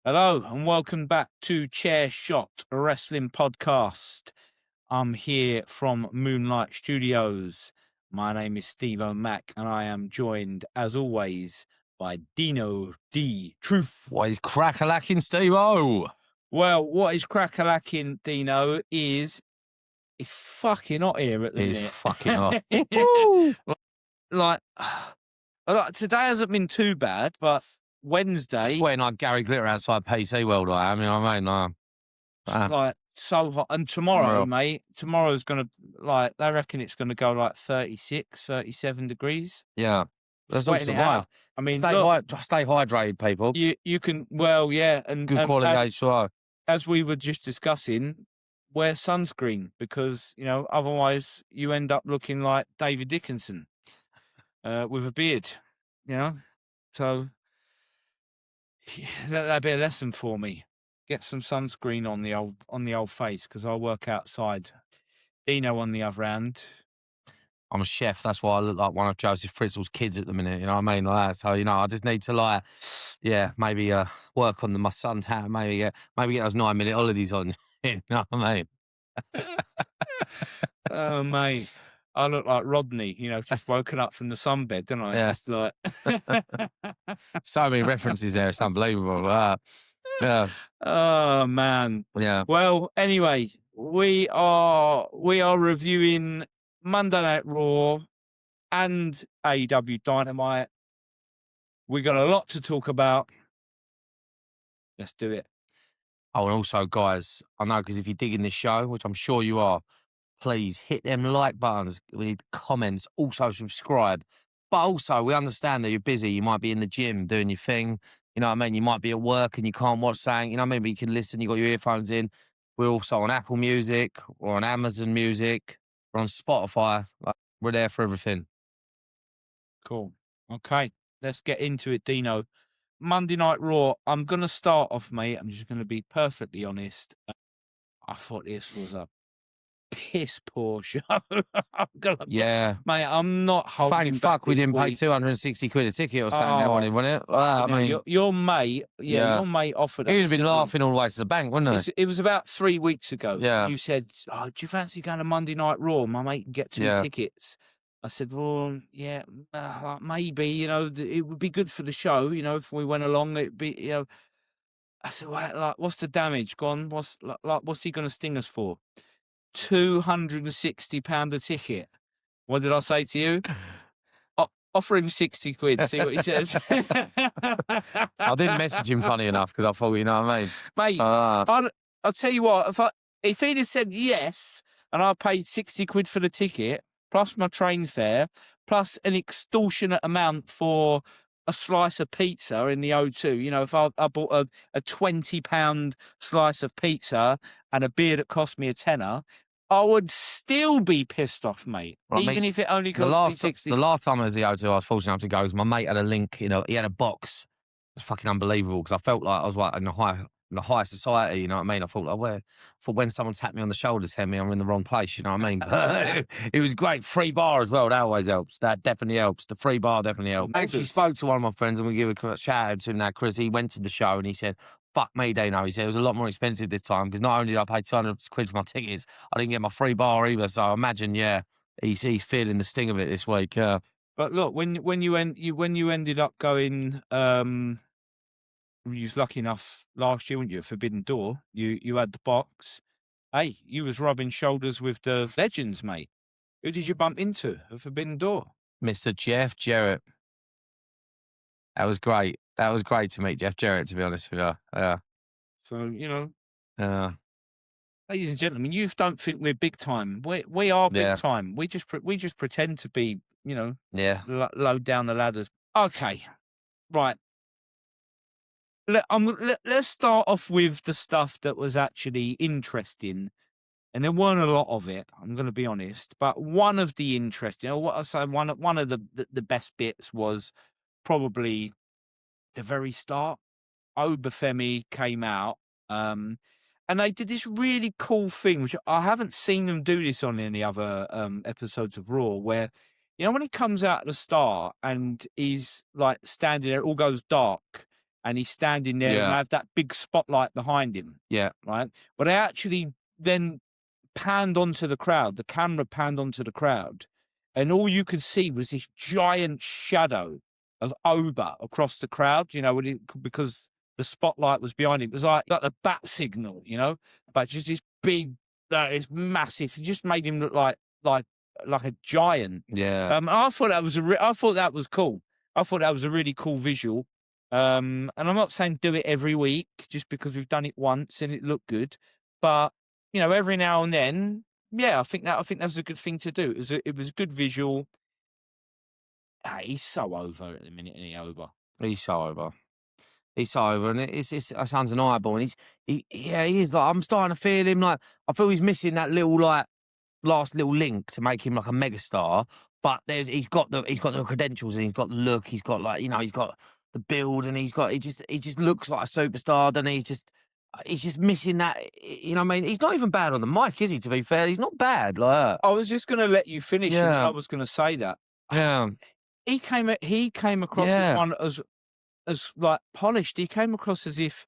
Hello and welcome back to Chair Shot, a wrestling podcast. I'm here from Moonlight Studios. My name is Steve O'Mac and I am joined, as always, by Deano D. Truth. What is crack-a-lacking, Steve-O? Well, what is crack-a-lacking, Deano, is it's fucking hot here at the minute. It's fucking hot. like, today hasn't been too bad, but Wednesday... Sweating like Gary Glitter outside PC World, I am, you know what I mean? Like, so hot. And tomorrow, mate, tomorrow's going to, they reckon it's going to go like 36, 37 degrees. Yeah. That's all survive. I mean, stay hydrated, people. You can, well, yeah. And good quality H2O. As we were just discussing, wear sunscreen because, otherwise you end up looking like David Dickinson with a beard, So that'd be a lesson for me. Get some sunscreen on the old face because I work outside. Deano, on the other hand, I'm a chef. That's why I look like one of Joseph Fritzl's kids at the minute. You know what I mean? Like that. So I just need to maybe work on my son's hat. Maybe get those 9-minute holidays on. You know what I mean? Oh mate, I look like Rodney. Just woken up from the sunbed, don't I? Yeah. Just like so many references there. It's unbelievable. Yeah. Oh man. Yeah. Well, anyway, we are reviewing Monday Night Raw and AEW Dynamite. We got a lot to talk about. Let's do it. Oh, and also, guys, I know because if you're digging this show, which I'm sure you are, please hit them like buttons. We need comments. Also, subscribe. But also, we understand that you're busy. You might be in the gym doing your thing. You know what I mean? You might be at work and you can't watch something. You know, maybe you can listen. You got your earphones in. We're also on Apple Music or on Amazon Music. We're on Spotify. We're there for everything. Cool. Okay, let's get into it, Deano. Monday Night Raw. I'm going to start off, mate. I'm just going to be perfectly honest. I thought this was a piss poor show. Yeah. Mate, I'm not holding Thank fuck we didn't pay 260 quid a ticket or something. That wasn't it? I mean, your mate, your mate offered. He'd have been laughing all the way to the bank, wouldn't he? It was about 3 weeks ago. Yeah. You said, do you fancy going to Monday Night Raw? My mate can get 2 tickets. I said, well, yeah, maybe, it would be good for the show, if we went along, it'd be, I said, well, what's the damage? Gone? What's he going to sting us for? £260 a ticket. What did I say to you? Offer him 60 quid, see what he says. I didn't message him funny enough because I thought, you know what I mean? Mate, I'll tell you what, if he'd have said yes and I paid 60 quid for the ticket, plus my train fare, plus an extortionate amount for a slice of pizza in the O2, if I bought a £20 slice of pizza and a beer that cost me a tenner, I would still be pissed off, mate. Even if it only cost me 60. The last time I was at the O2, I was fortunate enough to go because my mate had a link, he had a box. It was fucking unbelievable because I felt like I was in the high society, you know what I mean? I thought, when someone tapped me on the shoulder, tell me I'm in the wrong place, you know what I mean? It was great. Free bar as well. That always helps. That definitely helps. The free bar definitely helps. I actually spoke to one of my friends and we give a shout out to him now, Chris. He went to the show and he said, fuck me, Deano. He said it was a lot more expensive this time because not only did I pay 200 quid for my tickets, I didn't get my free bar either. So I imagine, he's feeling the sting of it this week. But look, when you ended up going, you was lucky enough last year, weren't you? At Forbidden Door, you had the box. Hey, you was rubbing shoulders with the legends, mate. Who did you bump into at Forbidden Door? Mr. Jeff Jarrett. That was great. That was great to meet Jeff Jarrett, to be honest with you. Yeah. So, ladies and gentlemen, you don't think we're big time. We are big time. We just pretend to be, low down the ladders. Okay, right. Let's start off with the stuff that was actually interesting. And there weren't a lot of it, I'm going to be honest. But one of the interesting, what I say, one of the best bits was probably the very start. Obafemi came out, and they did this really cool thing, which I haven't seen them do this on any other episodes of Raw, where, when he comes out at the start and he's like standing there, it all goes dark, and he's standing there and Yeah. they have that big spotlight behind him, Yeah. right? But they actually then panned onto the crowd. The camera panned onto the crowd, and all you could see was this giant shadow of Oba across the crowd, because the spotlight was behind him. It was like the bat signal, but just this big, that is massive. It just made him look like a giant. Yeah. I thought that was I thought that was cool. I thought that was a really cool visual. And I'm not saying do it every week just because we've done it once and it looked good, but every now and then, yeah, I think that's a good thing to do. It was a good visual. He's so over at the minute, isn't he, Oba? He's so over. He's so over, and it sounds an eyeball, and he is like, I'm starting to feel him like, I feel he's missing that little like last little link to make him like a megastar. But he's got the credentials, and he's got the look, he's got he's got the build, and he just looks like a superstar. And he's just missing that. You know what I mean? He's not even bad on the mic, is he? To be fair, he's not bad like that. I was just going to let you finish, and then I was going to say that. Yeah, he came across as one as like polished. He came across as if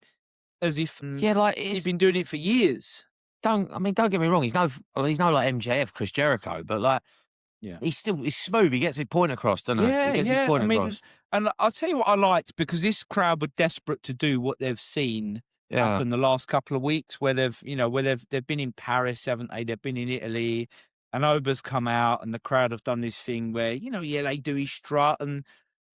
like he's been doing it for years. Don't get me wrong. He's no like MJF, Chris Jericho, but like, yeah, he's smooth. He gets his point across, doesn't he? Yeah, He gets his point across. And I'll tell you what I liked, because this crowd were desperate to do what they've seen happen the last couple of weeks, where they've been in Paris, haven't they? They've been in Italy, and Oba's come out, and the crowd have done this thing where they do his strut, and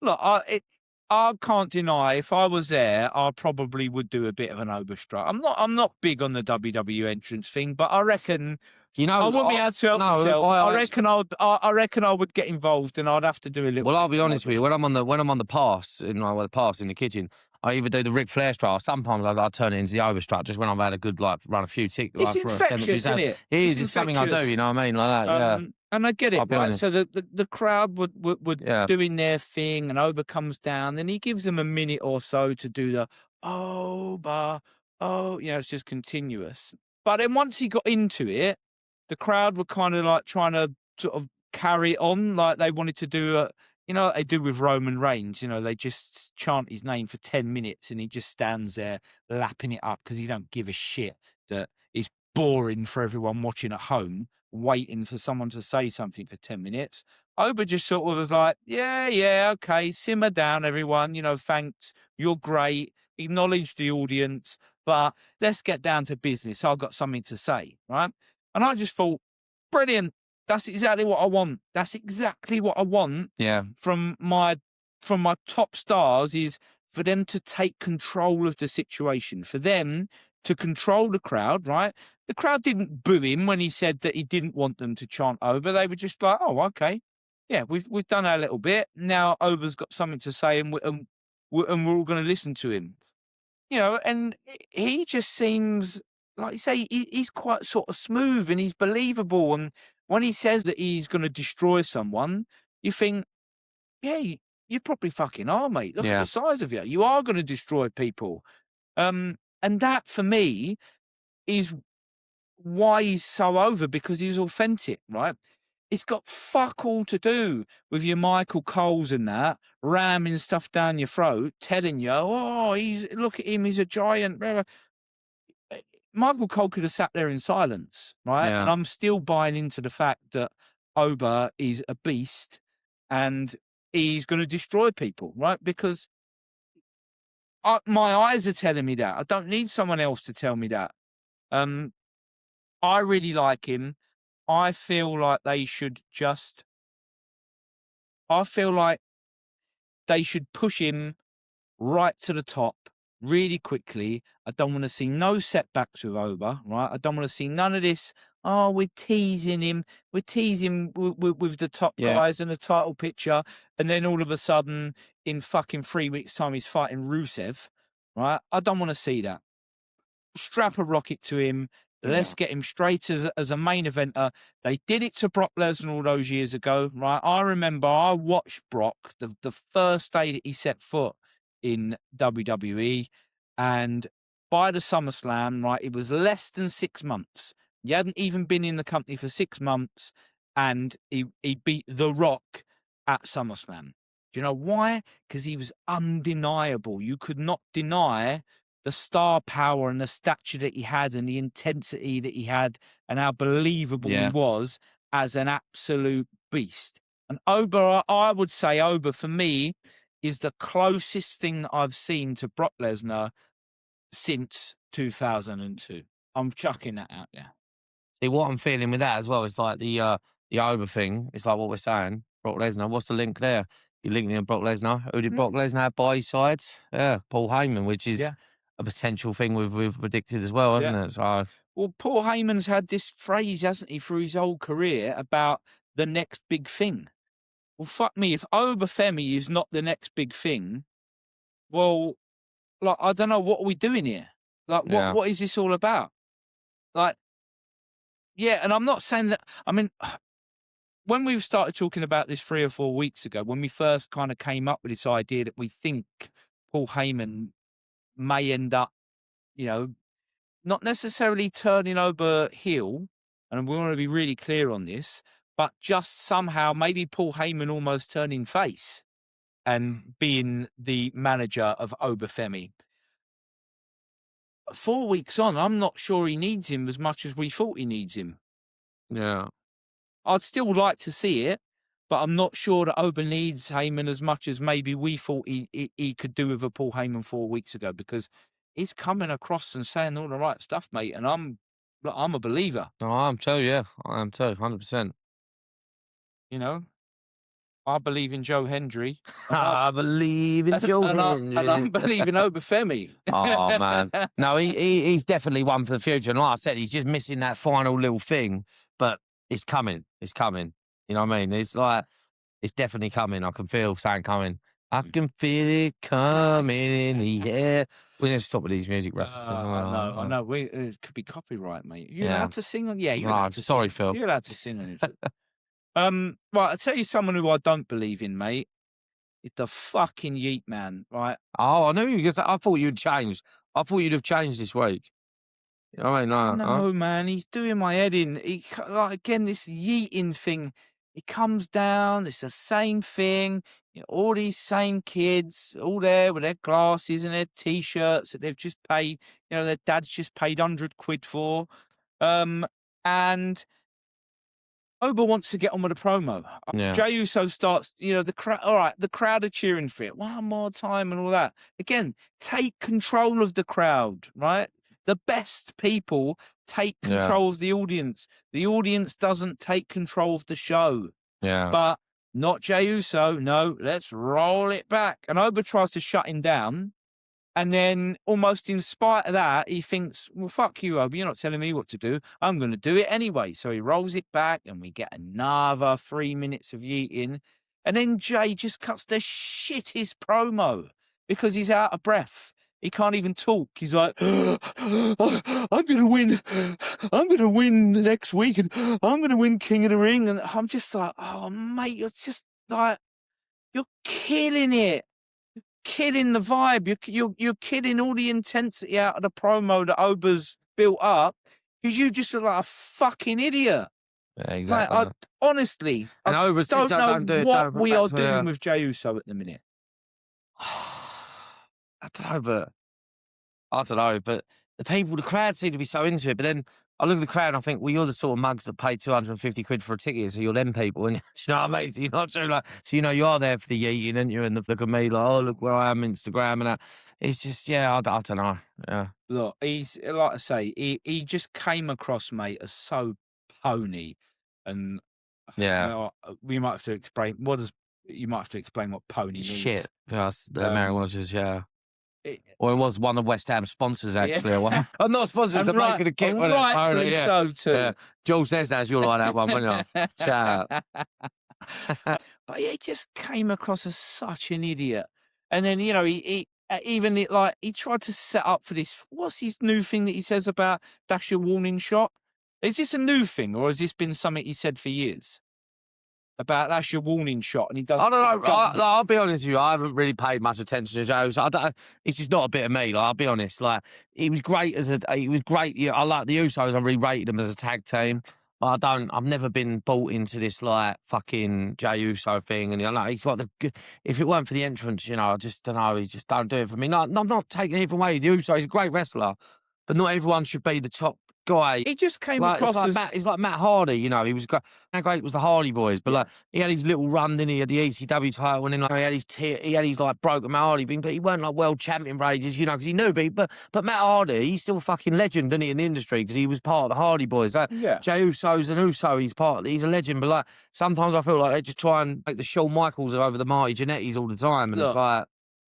look, I can't deny, if I was there, I probably would do a bit of an Oba strut. I'm not big on the WWE entrance thing, but I reckon I wouldn't be able to help myself. I reckon I would get involved, and I'd have to do a little. Well, I'll be honest with you. When I'm on the pass in the kitchen, I either do the Ric Flair strut, or sometimes I turn it into the Oba strut just when I've had a good run a few ticks. It's infectious, isn't it? It is. It's something I do. You know what I mean, like that. Yeah. And I get it. I'll be honest. So the crowd would doing their thing, and Oba comes down, and he gives them a minute or so to do the Oba. It's just continuous. But then once he got into it, the crowd were kind of like trying to sort of carry on, like they wanted to do like they do with Roman Reigns. They just chant his name for 10 minutes, and he just stands there lapping it up because he don't give a shit that it's boring for everyone watching at home, waiting for someone to say something for 10 minutes. Oba just sort of was like, yeah, okay, simmer down, everyone. Thanks, you're great. Acknowledge the audience, but let's get down to business. I've got something to say, right? And I just thought, brilliant. That's exactly what I want. That's exactly what I want. Yeah. From my top stars, is for them to take control of the situation, for them to control the crowd, right? The crowd didn't boo him when he said that he didn't want them to chant Oba. They were just like, oh, okay. Yeah, we've done our little bit. Now Oba's got something to say, and we're all going to listen to him. And he just seems, like you say, he's quite sort of smooth, and he's believable. And when he says that he's going to destroy someone, you think, yeah, you probably fucking are, mate. Look at the size of you. You are going to destroy people. And that, for me, is why he's so over, because he's authentic, right? It's got fuck all to do with your Michael Coles and that, ramming stuff down your throat, telling you, look at him, he's a giant. Michael Cole could have sat there in silence, right? Yeah. And I'm still buying into the fact that Oba is a beast and he's going to destroy people, right? Because my eyes are telling me that. I don't need someone else to tell me that. I really like him. I feel like they should push him right to the top really quickly. I don't want to see no setbacks with Oba, right? I don't want to see none of this. Oh, we're teasing him. We're teasing with the top guys and the title picture. And then all of a sudden, in fucking 3 weeks' time, he's fighting Rusev, right? I don't want to see that. Strap a rocket to him. Let's get him straight as a main eventer. They did it to Brock Lesnar all those years ago, right? I remember I watched Brock the first day that he set foot in WWE, and by the SummerSlam, right, it was less than 6 months. He hadn't even been in the company for 6 months, and he beat The Rock at SummerSlam. Do you know why? Because he was undeniable. You could not deny the star power and the stature that he had and the intensity that he had and how believable he Yeah. was as an absolute beast. And Oba, I would say Oba, for me, is the closest thing that I've seen to Brock Lesnar since 2002. I'm chucking that out there. See, what I'm feeling with that as well is like the Oba thing. It's like what we're saying. Brock Lesnar. What's the link there? You're linking in Brock Lesnar. Who did Brock Lesnar have by his sides? Yeah, Paul Heyman, which is a potential thing we've predicted as well, hasn't it? So, well, Paul Heyman's had this phrase, hasn't he, through his whole career about the next big thing. Well, fuck me, if Obafemi is not the next big thing, well, like, I don't know, what are we doing here? Like, what is this all about? Like, yeah, and I'm not saying that, I mean, when we started talking about this 3 or 4 weeks ago, when we first kind of came up with this idea that we think Paul Heyman may end up, you know, not necessarily turning over heel, and we want to be really clear on this, but just somehow maybe Paul Heyman almost turning face and being the manager of Obafemi. 4 weeks on, I'm not sure he needs him as much as we thought he needs him. yeah. I'd still like to see it, but I'm not sure that Oba needs Heyman as much as maybe we thought he could do with a Paul Heyman 4 weeks ago, because he's coming across and saying all the right stuff, mate, and I'm a believer. No, I am too, yeah. I am too, 100%. You know? I believe in Joe Hendry. I believe in Joe Hendry. And I believe in Obafemi. Oh, man. No, he's definitely one for the future. And like I said, he's just missing that final little thing, but it's coming. It's coming. You know what I mean? It's like, it's definitely coming. I can feel something coming. I can feel it coming in the air. We're going to stop with these music references. I know. It could be copyright, mate. You're allowed to sing on? Yeah, you're allowed to sorry, sing. Phil. You're allowed to sing on it. Right, I'll tell you someone who I don't believe in, mate. It's the fucking Yeet Man, right? Oh, I knew you, because I thought you'd changed. I thought you'd have changed this week. You know what I mean? No, man, he's doing my head in. Like, again, this Yeeting thing, it comes down, it's the same thing. You know, all these same kids, all there with their glasses and their T-shirts that they've just paid, you know, their dad's just paid 100 quid for. And Oba wants to get on with a promo. Yeah. Jey Uso starts, you know, the crowd are cheering for it. One more time and all that. Again, take control of the crowd, right? The best people take control of the audience. The audience doesn't take control of the show. Yeah. But not Jey Uso. No, let's roll it back. And Oba tries to shut him down. And then, almost in spite of that, he thinks, well, fuck you, Obi, you're not telling me what to do. I'm going to do it anyway. So he rolls it back, and we get another 3 minutes of yeeting. And then Jay just cuts the shittest promo because he's out of breath. He can't even talk. He's like, I'm going to win. I'm going to win next week, and I'm going to win King of the Ring. And I'm just like, oh, mate, you're just like, you're killing it. Killing the vibe. You're killing all the intensity out of the promo that Oba's built up, because you just look like a fucking idiot. Yeah, exactly. Like, honestly, and I Oba don't know what we are doing to with Jey Uso at the minute. I don't know, but the crowd seem to be so into it. But then I look at the crowd and I think, well, you're the sort of mugs that pay 250 quid for a ticket, so you're them people, and you know what I mean? So you're not sure, like, so you know you are there for the yeeting, and you're in the look at me like, oh, look where I am, Instagram, and that. It's just, I don't know. Yeah. Look, he's, like I say, he just came across, mate, as so pony, and we might have to explain you might have to explain what pony means. Shit, yes, Mary Rogers, or it was one of West Ham's sponsors, actually. Yeah. I'm not sponsored to make it a kit. Rightfully so, too. Yeah. George Nesnas, you'll like that one, won't you? Shout out. But he just came across as such an idiot. And then, you know, he tried to set up for this. What's his new thing that he says about dash your warning shot? Is this a new thing, or has this been something he said for years? About that's your warning shot, and he doesn't. I don't know. I'll be honest with you. I haven't really paid much attention to Joe. So it's just not a bit of me. Like, I'll be honest. Like, he was great he was great. Yeah, I like the Usos. I really rated them as a tag team. I've never been bought into this like fucking Jey Uso thing, and he's got if it weren't for the entrance, I just don't know. He just don't do it for me. No, I'm not taking anything away. The Uso, he's a great wrestler, but not everyone should be the top guy. He just came Like across as He's like Matt Hardy. He was great. How great was the Hardy Boys? But like he had his little run, didn't he? He had the ECW title, and then like he had his like broken Matt Hardy thing, but he weren't like world champion for ages, because he knew. But Matt Hardy, he's still a fucking legend, isn't he, in the industry, because he was part of the Hardy Boys. Jey Uso's an Uso, he's a legend. But like sometimes I feel like they just try and make the Shawn Michaels over the Marty Jannettis all the time, and it's like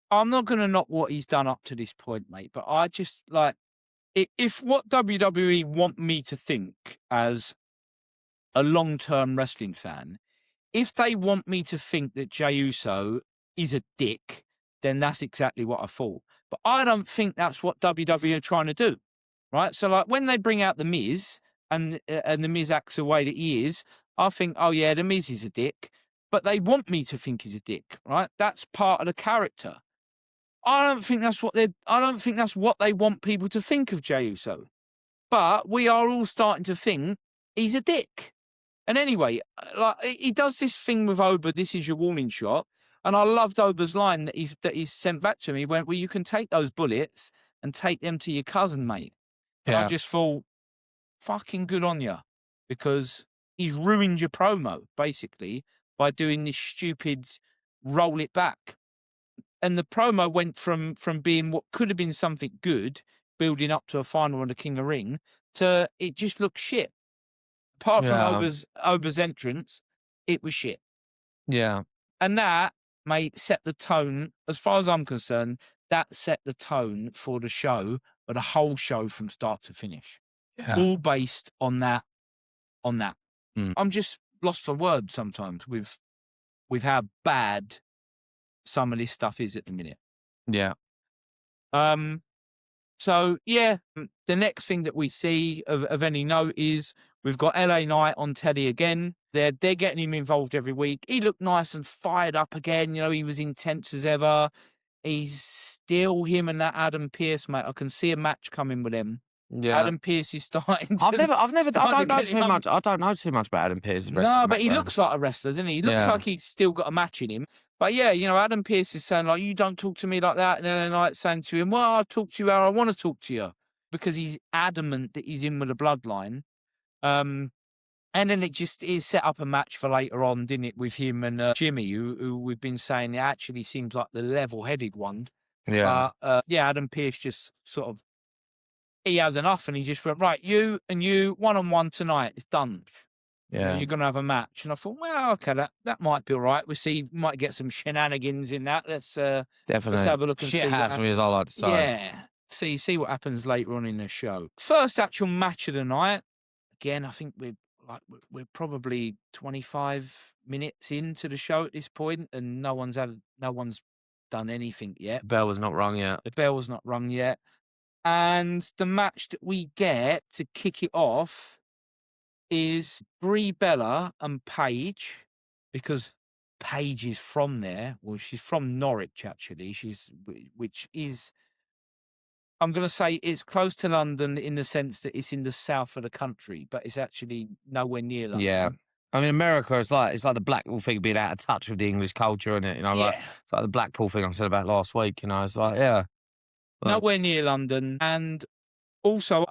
I'm not going to knock what he's done up to this point, mate, but I just like. If what WWE want me to think as a long-term wrestling fan, if they want me to think that Jey Uso is a dick, then that's exactly what I thought. But I don't think that's what WWE are trying to do, right? So, like, when they bring out The Miz and The Miz acts the way that he is, I think, oh, yeah, The Miz is a dick. But they want me to think he's a dick, right? That's part of the character. I don't think that's what they want people to think of Jey Uso. But we are all starting to think he's a dick. And anyway, like he does this thing with Oba, this is your warning shot. And I loved Oba's line that he's sent back to me when, well, you can take those bullets and take them to your cousin, mate. And I just thought, fucking good on you. Because he's ruined your promo, basically, by doing this stupid roll it back. And the promo went from being what could have been something good, building up to a final on the King of Ring, to it just looked shit. Apart from Oba's entrance, it was shit. Yeah. And that, mate, set the tone, as far as I'm concerned, that set the tone for the show, or the whole show from start to finish. Yeah. All based on that. Mm. I'm just lost for words sometimes with how bad some of this stuff is at the minute. Yeah. So yeah, the next thing that we see of any note is we've got LA Knight on telly again. They're getting him involved every week. He looked nice and fired up again. He was intense as ever. He's still him and that Adam Pearce, mate. I can see a match coming with him. Yeah. Adam Pearce is starting to... I don't know too much. I don't know too much about Adam Pearce's wrestling. No, but he looks like a wrestler, doesn't he? He looks like he's still got a match in him. But yeah, Adam Pearce is saying, like, you don't talk to me like that. And then like saying to him, well, I'll talk to you how I want to talk to you. Because he's adamant that he's in with the bloodline. And then it set up a match for later on, didn't it, with him and Jimmy, who we've been saying it actually seems like the level-headed one. Yeah. Adam Pearce just sort of, he had enough and he just went, right, you and you, one-on-one tonight, it's done. Yeah. You're going to have a match. And I thought, well, okay, that might be all right. Might get some shenanigans in that. Definitely. Let's have a look and see. Shit happens, as I like to say. Yeah. See what happens later on in the show. First actual match of the night. Again, I think we're probably 25 minutes into the show at this point, and no one's done anything yet. The bell was not rung yet. The bell was not rung yet. And the match that we get to kick it off is Brie Bella and Paige, because Paige is from there. Well, she's from Norwich, actually. Which is, I'm going to say it's close to London in the sense that it's in the south of the country, but it's actually nowhere near London. Yeah. I mean, America, it's like the Blackpool thing being out of touch with the English culture, isn't it? Like, it's like the Blackpool thing I said about last week, it's like, yeah. Nowhere near London. And also,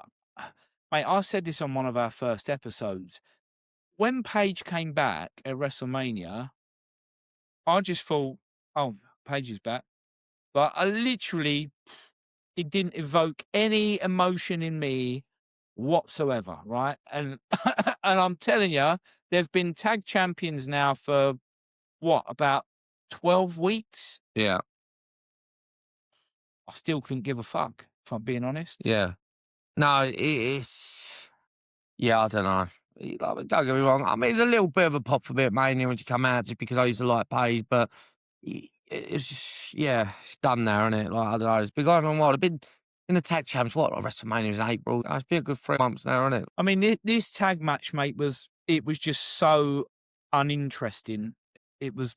mate, I said this on one of our first episodes. When Paige came back at WrestleMania, I just thought, oh, Paige is back. But it didn't evoke any emotion in me whatsoever, right? And and I'm telling you, they've been tag champions now for, about 12 weeks? Yeah. I still couldn't give a fuck, if I'm being honest. Yeah. No, it's... Yeah, I don't know. Don't get me wrong. I mean, it's a little bit of a pop for me at Mania when she come out, just because I used to like Paige, but it's just, it's done now, isn't it? Like, I don't know. It's been going on a while. I've been in the tag champs, WrestleMania was in April. It's been a good 3 months now, isn't it? I mean, this tag match, mate, was just so uninteresting. It was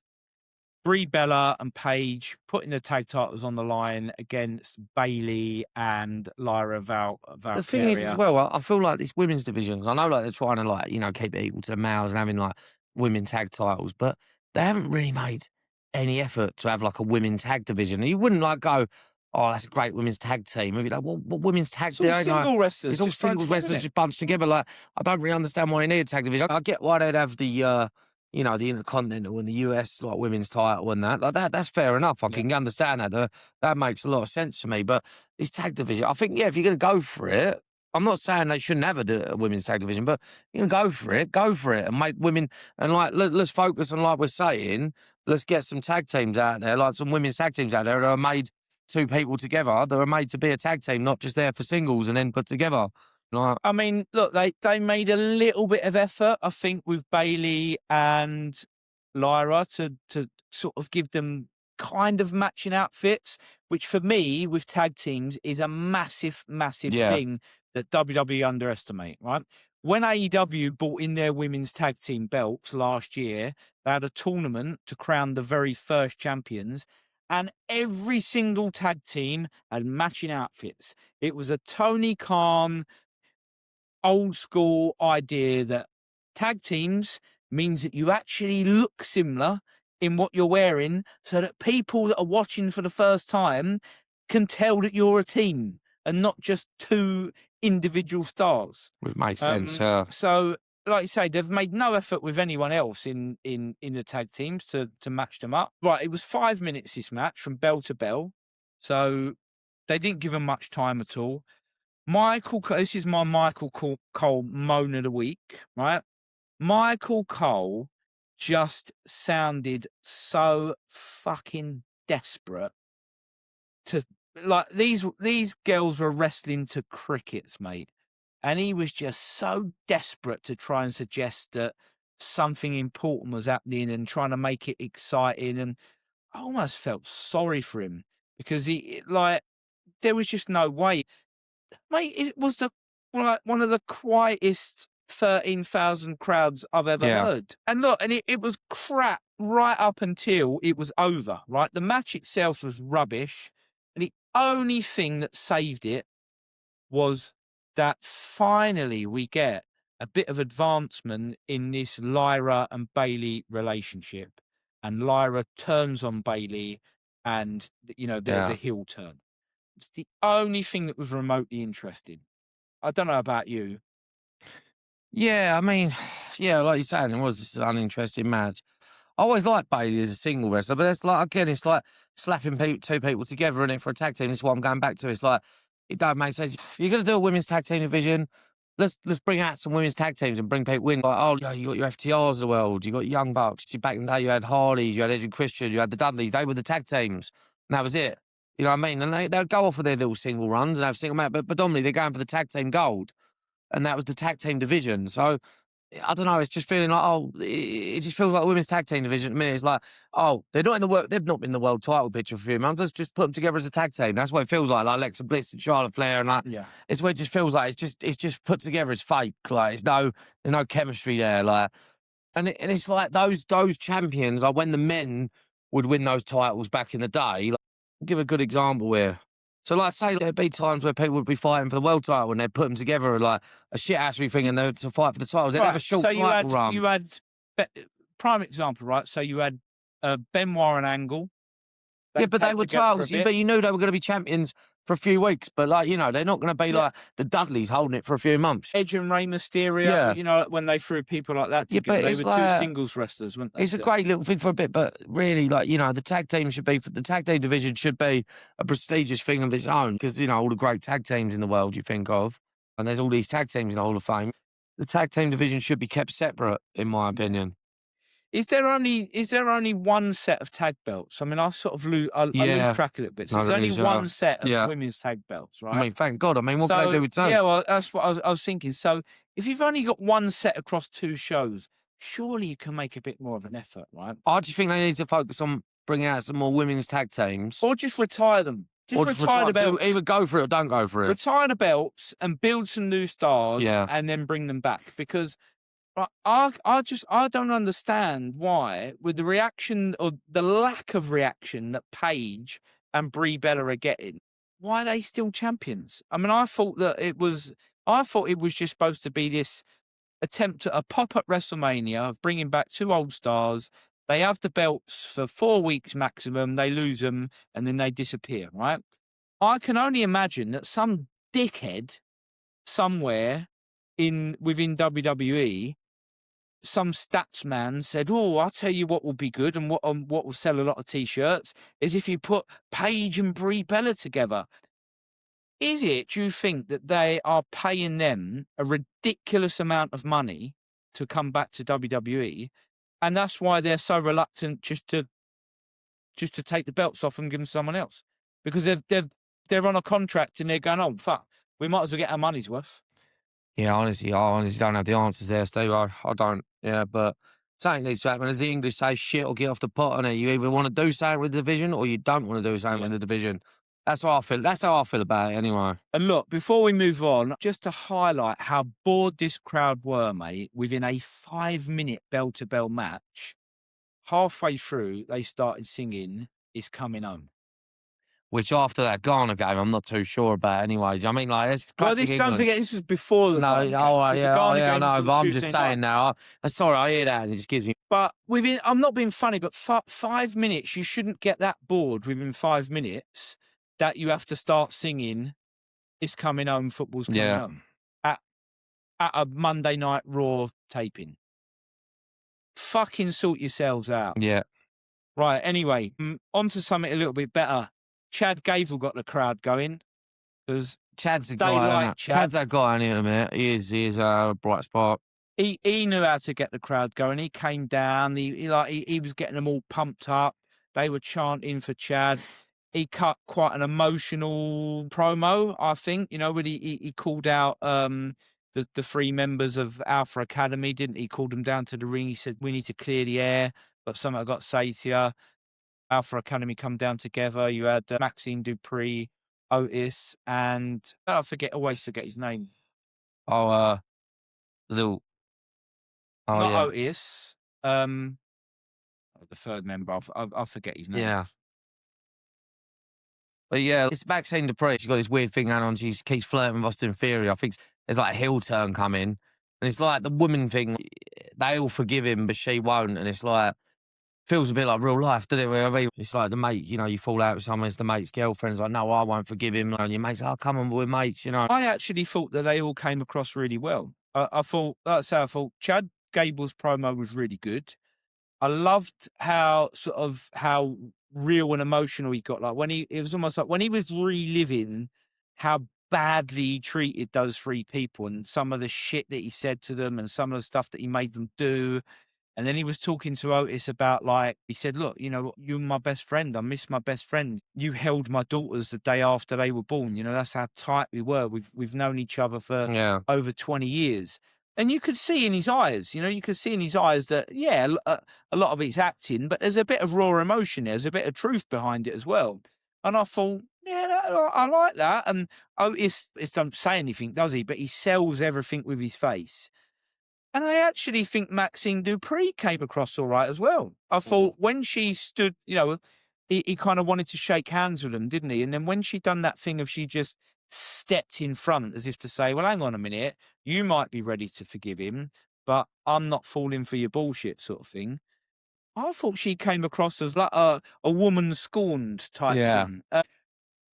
Brie Bella and Paige putting the tag titles on the line against Bailey and Lyra The thing is, as Valkyria. well, I feel like this women's division, 'cause I know like they're trying to like, keep it equal to the males and having like women tag titles, but they haven't really made any effort to have like a women's tag division. You wouldn't like go, oh, that's a great women's tag team. Maybe like, what women's tag? It's all They ain't, like, single wrestlers. it's all just thrown single together, wrestlers innit? just bunched together. Like, I don't really understand why they need a tag division. I get why they'd have the the Intercontinental and the US like women's title and that. Like that's fair enough. I Yeah. can understand that. That makes a lot of sense to me. But this tag division, I think, yeah, if you're going to go for it, I'm not saying they shouldn't have a women's tag division, but you can go for it, and make women, and like let's focus on, like we're saying, let's get some tag teams out there, like some women's tag teams out there that are made two people together, that are made to be a tag team, not just there for singles and then put together. Like, I mean, look, they made a little bit of effort, I think, with Bailey and Lyra to sort of give them kind of matching outfits, which for me, with tag teams, is a massive Yeah. thing that WWE underestimate, right? When AEW brought in their women's tag team belts last year, they had a tournament to crown the very first champions, and every single tag team had matching outfits. It was a Tony Khan old school idea that tag teams means that you actually look similar in what you're wearing so that people that are watching for the first time can tell that you're a team and not just two individual stars. Which makes sense, yeah. So, like you say, they've made no effort with anyone else in the tag teams to match them up. Right, it was 5 minutes, this match, from bell to bell. So they didn't give them much time at all. This is my Michael Cole moan of the week, right? Michael Cole just sounded so fucking desperate to, like, these girls were wrestling to crickets, mate. And he was just so desperate to try and suggest that something important was happening and trying to make it exciting. And I almost felt sorry for him because there was just no way. Mate, it was one of the quietest 13,000 crowds I've ever heard. And look, and it was crap right up until it was over, right? The match itself was rubbish. And the only thing that saved it was that finally we get a bit of advancement in this Lyra and Bailey relationship. And Lyra turns on Bailey and, there's a heel turn. It's the only thing that was remotely interesting. I don't know about you. Yeah, I mean, yeah, like you're saying, it was just an uninteresting match. I always liked Bailey as a single wrestler, but it's like, again, it's like slapping two people together in it for a tag team. This is what I'm going back to. It's like, it don't make sense. If you're going to do a women's tag team division, let's bring out some women's tag teams and bring people in. Like, oh, you got your FTRs of the world, you got your Young Bucks. Back in the day, you had Hardys, you had Edge and Christian, you had the Dudleys. They were the tag teams, and that was it. You know what I mean? And they'd go off for their little single runs and have single match, but predominantly they're going for the tag team gold. And that was the tag team division. So, I don't know, it's just feeling like, it just feels like the women's tag team division to me. It's like, they've not been in the world title picture for a few months. Let's just put them together as a tag team. That's what it feels like Alexa Bliss and Charlotte Flair. And it's what it just feels like. It's just put together as fake. Like, there's no chemistry there. Like, and it's like those champions, like when the men would win those titles back in the day. Like, I'll give a good example here. So, like, say there'd be times where people would be fighting for the world title and they'd put them together like a shit-assery thing and they'd to fight for the titles. They'd have a short title run. You had, prime example, right? So you had Benoit and Angle. Yeah, but they were titles. But you knew they were going to be champions for a few weeks. But, like, they're not going to be like the Dudleys holding it for a few months. Edge and Rey Mysterio, when they threw people like that together, they were two singles wrestlers, weren't they? It's a great little thing for a bit, but really, like, the tag team division should be a prestigious thing of its own because, all the great tag teams in the world you think of, and there's all these tag teams in the Hall of Fame. The tag team division should be kept separate, in my opinion. Is there only one set of tag belts? I mean, I sort of lose track a little bit. So there's only one set of women's tag belts, right? I mean, thank God. I mean, what can they do with two? Yeah, well, that's what I was thinking. So if you've only got one set across two shows, surely you can make a bit more of an effort, right? I just think they need to focus on bringing out some more women's tag teams. Or just retire them. Just retire the belts. Either go for it or don't go for it. Retire the belts and build some new stars and then bring them back. Because I don't understand why, with the reaction or the lack of reaction that Paige and Brie Bella are getting, why are they still champions? I mean, I thought it was just supposed to be this attempt at a pop at WrestleMania of bringing back two old stars. They have the belts for 4 weeks maximum. They lose them and then they disappear. Right? I can only imagine that some dickhead somewhere within WWE, some stats man said, "Oh, I'll tell you what will be good and what will sell a lot of t-shirts is if you put Paige and Brie Bella together." Is it, do you think, that they are paying them a ridiculous amount of money to come back to WWE, and that's why they're so reluctant just to take the belts off and give them to someone else? Because they're on a contract and they're going, "Oh, fuck, we might as well get our money's worth." Yeah, honestly, I honestly don't have the answers there, Steve. I don't. Yeah, but something needs to happen. As the English say, shit or get off the pot on it. You either want to do something with the division or you don't want to do something with the division. That's how I feel. That's how I feel about it anyway. And look, before we move on, just to highlight how bored this crowd were, mate, within a 5-minute bell-to-bell match, halfway through, they started singing "It's Coming Home." Which after that Ghana game, I'm not too sure about anyway. I mean, like, it's Well, classic don't England. forget, this was before the Ghana game. I know, but I'm just saying now. Sorry, I hear that and it just gives me... But I'm not being funny, but 5 minutes, you shouldn't get that bored within 5 minutes that you have to start singing "It's Coming Home, Football's Coming Home" at a Monday Night Raw taping. Fucking sort yourselves out. Yeah. Right, anyway, on to something a little bit better. Chad Gable got the crowd going. Because Chad's the guy. Chad's that guy in here a minute. He is a bright spark. He knew how to get the crowd going. He came down. He was getting them all pumped up. They were chanting for Chad. He cut quite an emotional promo, I think. You know, when he called out the 3 members of Alpha Academy, didn't he? Called them down to the ring. He said, "We need to clear the air. But something I got to say to you. Alpha Academy come down together. You had Maxine Dupree, Otis, and always forget his name. Oh, Not Otis. The third member. I'll forget his name. Yeah. But yeah, it's Maxine Dupree. She's got this weird thing going on. She keeps flirting with Austin Theory. I think there's like a heel turn coming. And it's like the woman thing. They all forgive him, but she won't. And it's like, feels a bit like real life, doesn't it? I mean, it's like the mate, you know, you fall out with someone, it's the mate's girlfriend's like, "No, I won't forgive him." And your mate's like, "Oh, come on, we're mates," you know. I actually thought that they all came across really well. I thought Chad Gable's promo was really good. I loved how real and emotional he got. Like it was almost like when he was reliving how badly he treated those 3 people and some of the shit that he said to them and some of the stuff that he made them do. And then he was talking to Otis about, like, he said, "Look, you know, you're my best friend. I miss my best friend. You held my daughters the day after they were born. You know, that's how tight we were. We've known each other for over 20 years. And you could see in his eyes, that, a lot of it's acting, but there's a bit of raw emotion there. There's a bit of truth behind it as well. And I thought, I like that. And Otis don't say anything, does he? But he sells everything with his face. And I actually think Maxine Dupree came across all right as well. I thought when she stood, he kind of wanted to shake hands with them, didn't he? And then when she done that thing of she just stepped in front as if to say, "Well, hang on a minute, you might be ready to forgive him, but I'm not falling for your bullshit," sort of thing. I thought she came across as like a woman scorned type thing.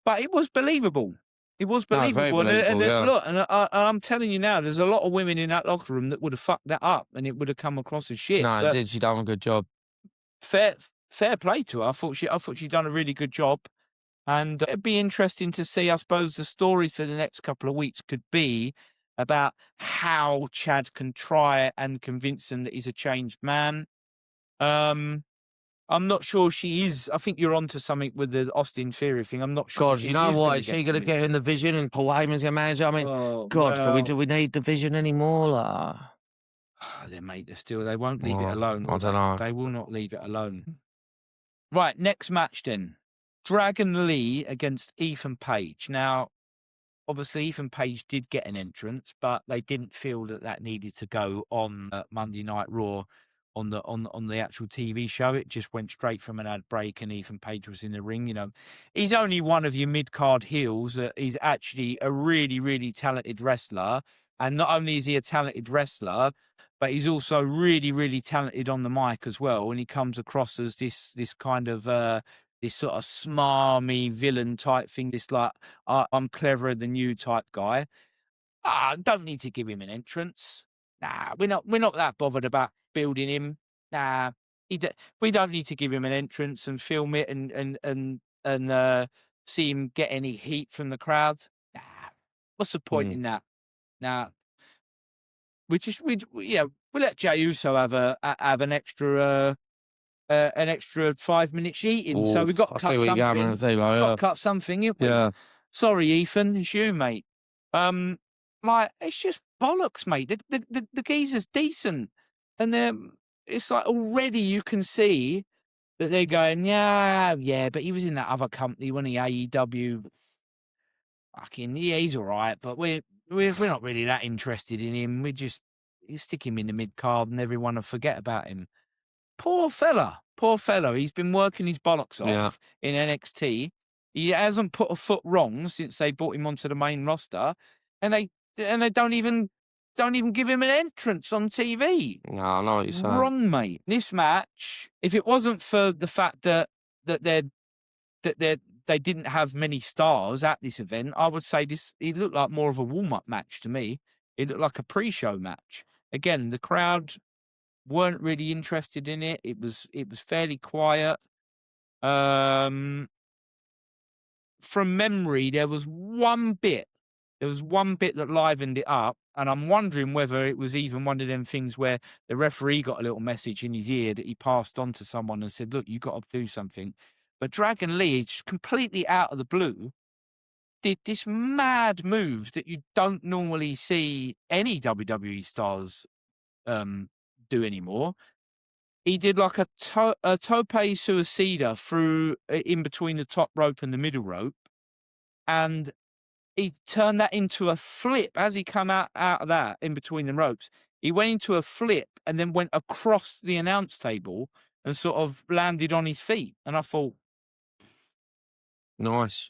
But it was believable. It was believable. No, very believable, Look, and I'm telling you now, there's a lot of women in that locker room that would have fucked that up and it would have come across as shit. No, did she done a good job? Fair play to her. I thought she'd done a really good job. And it'd be interesting to see, I suppose, the stories for the next couple of weeks could be about how Chad can try and convince them that he's a changed man. I'm not sure she is. I think you're onto something with the Austin Theory thing. I'm not sure. God, you know what? Is she going to get in the Vision and Paul Heyman's your manager? I mean, do we need the Vision anymore? Like... mate, they won't leave it alone. I don't know. They will not leave it alone. Right, next match then. Dragon Lee against Ethan Page. Now, obviously Ethan Page did get an entrance, but they didn't feel that needed to go on Monday Night Raw on the actual TV show. It just went straight from an ad break, and Ethan Page was in the ring. You know, he's only one of your mid-card heels. He's actually a really, really talented wrestler. And not only is he a talented wrestler, but he's also really, really talented on the mic as well. And he comes across as this kind of this sort of smarmy villain type thing. This like, I'm cleverer than you type guy. Don't need to give him an entrance. Nah, we're not that bothered about building him. Nah, we don't need to give him an entrance and film it and see him get any heat from the crowd. Nah, what's the point in that? Nah, we let Jey Uso have an extra 5 minutes eating. So we've got to cut something. Got to cut something, haven't we? Yeah. Sorry, Ethan, it's you, mate. Like, it's just bollocks, mate. The geezer's decent. And it's like already you can see that they're going, yeah, but he was in that other company when he AEW. Fucking, yeah, he's all right, but we're not really that interested in him. You stick him in the mid card and everyone will forget about him. Poor fella. He's been working his bollocks off in NXT. He hasn't put a foot wrong since they brought him onto the main roster, and they don't even give him an entrance on TV. No, I know what you're saying. Wrong, mate. This match, if it wasn't for the fact that they didn't have many stars at this event, I would say it looked like more of a warm-up match to me. It looked like a pre-show match. Again, the crowd weren't really interested in it. It was fairly quiet. From memory, there was one bit that livened it up, and I'm wondering whether it was even one of them things where the referee got a little message in his ear that he passed on to someone and said, look, you got to do something. But Dragon Lee, just completely out of the blue, did this mad move that you don't normally see any WWE stars do anymore. He did like a tope suicida through in between the top rope and the middle rope, and he turned that into a flip as he come out of that in between the ropes. He went into a flip and then went across the announce table and sort of landed on his feet. And I thought, nice.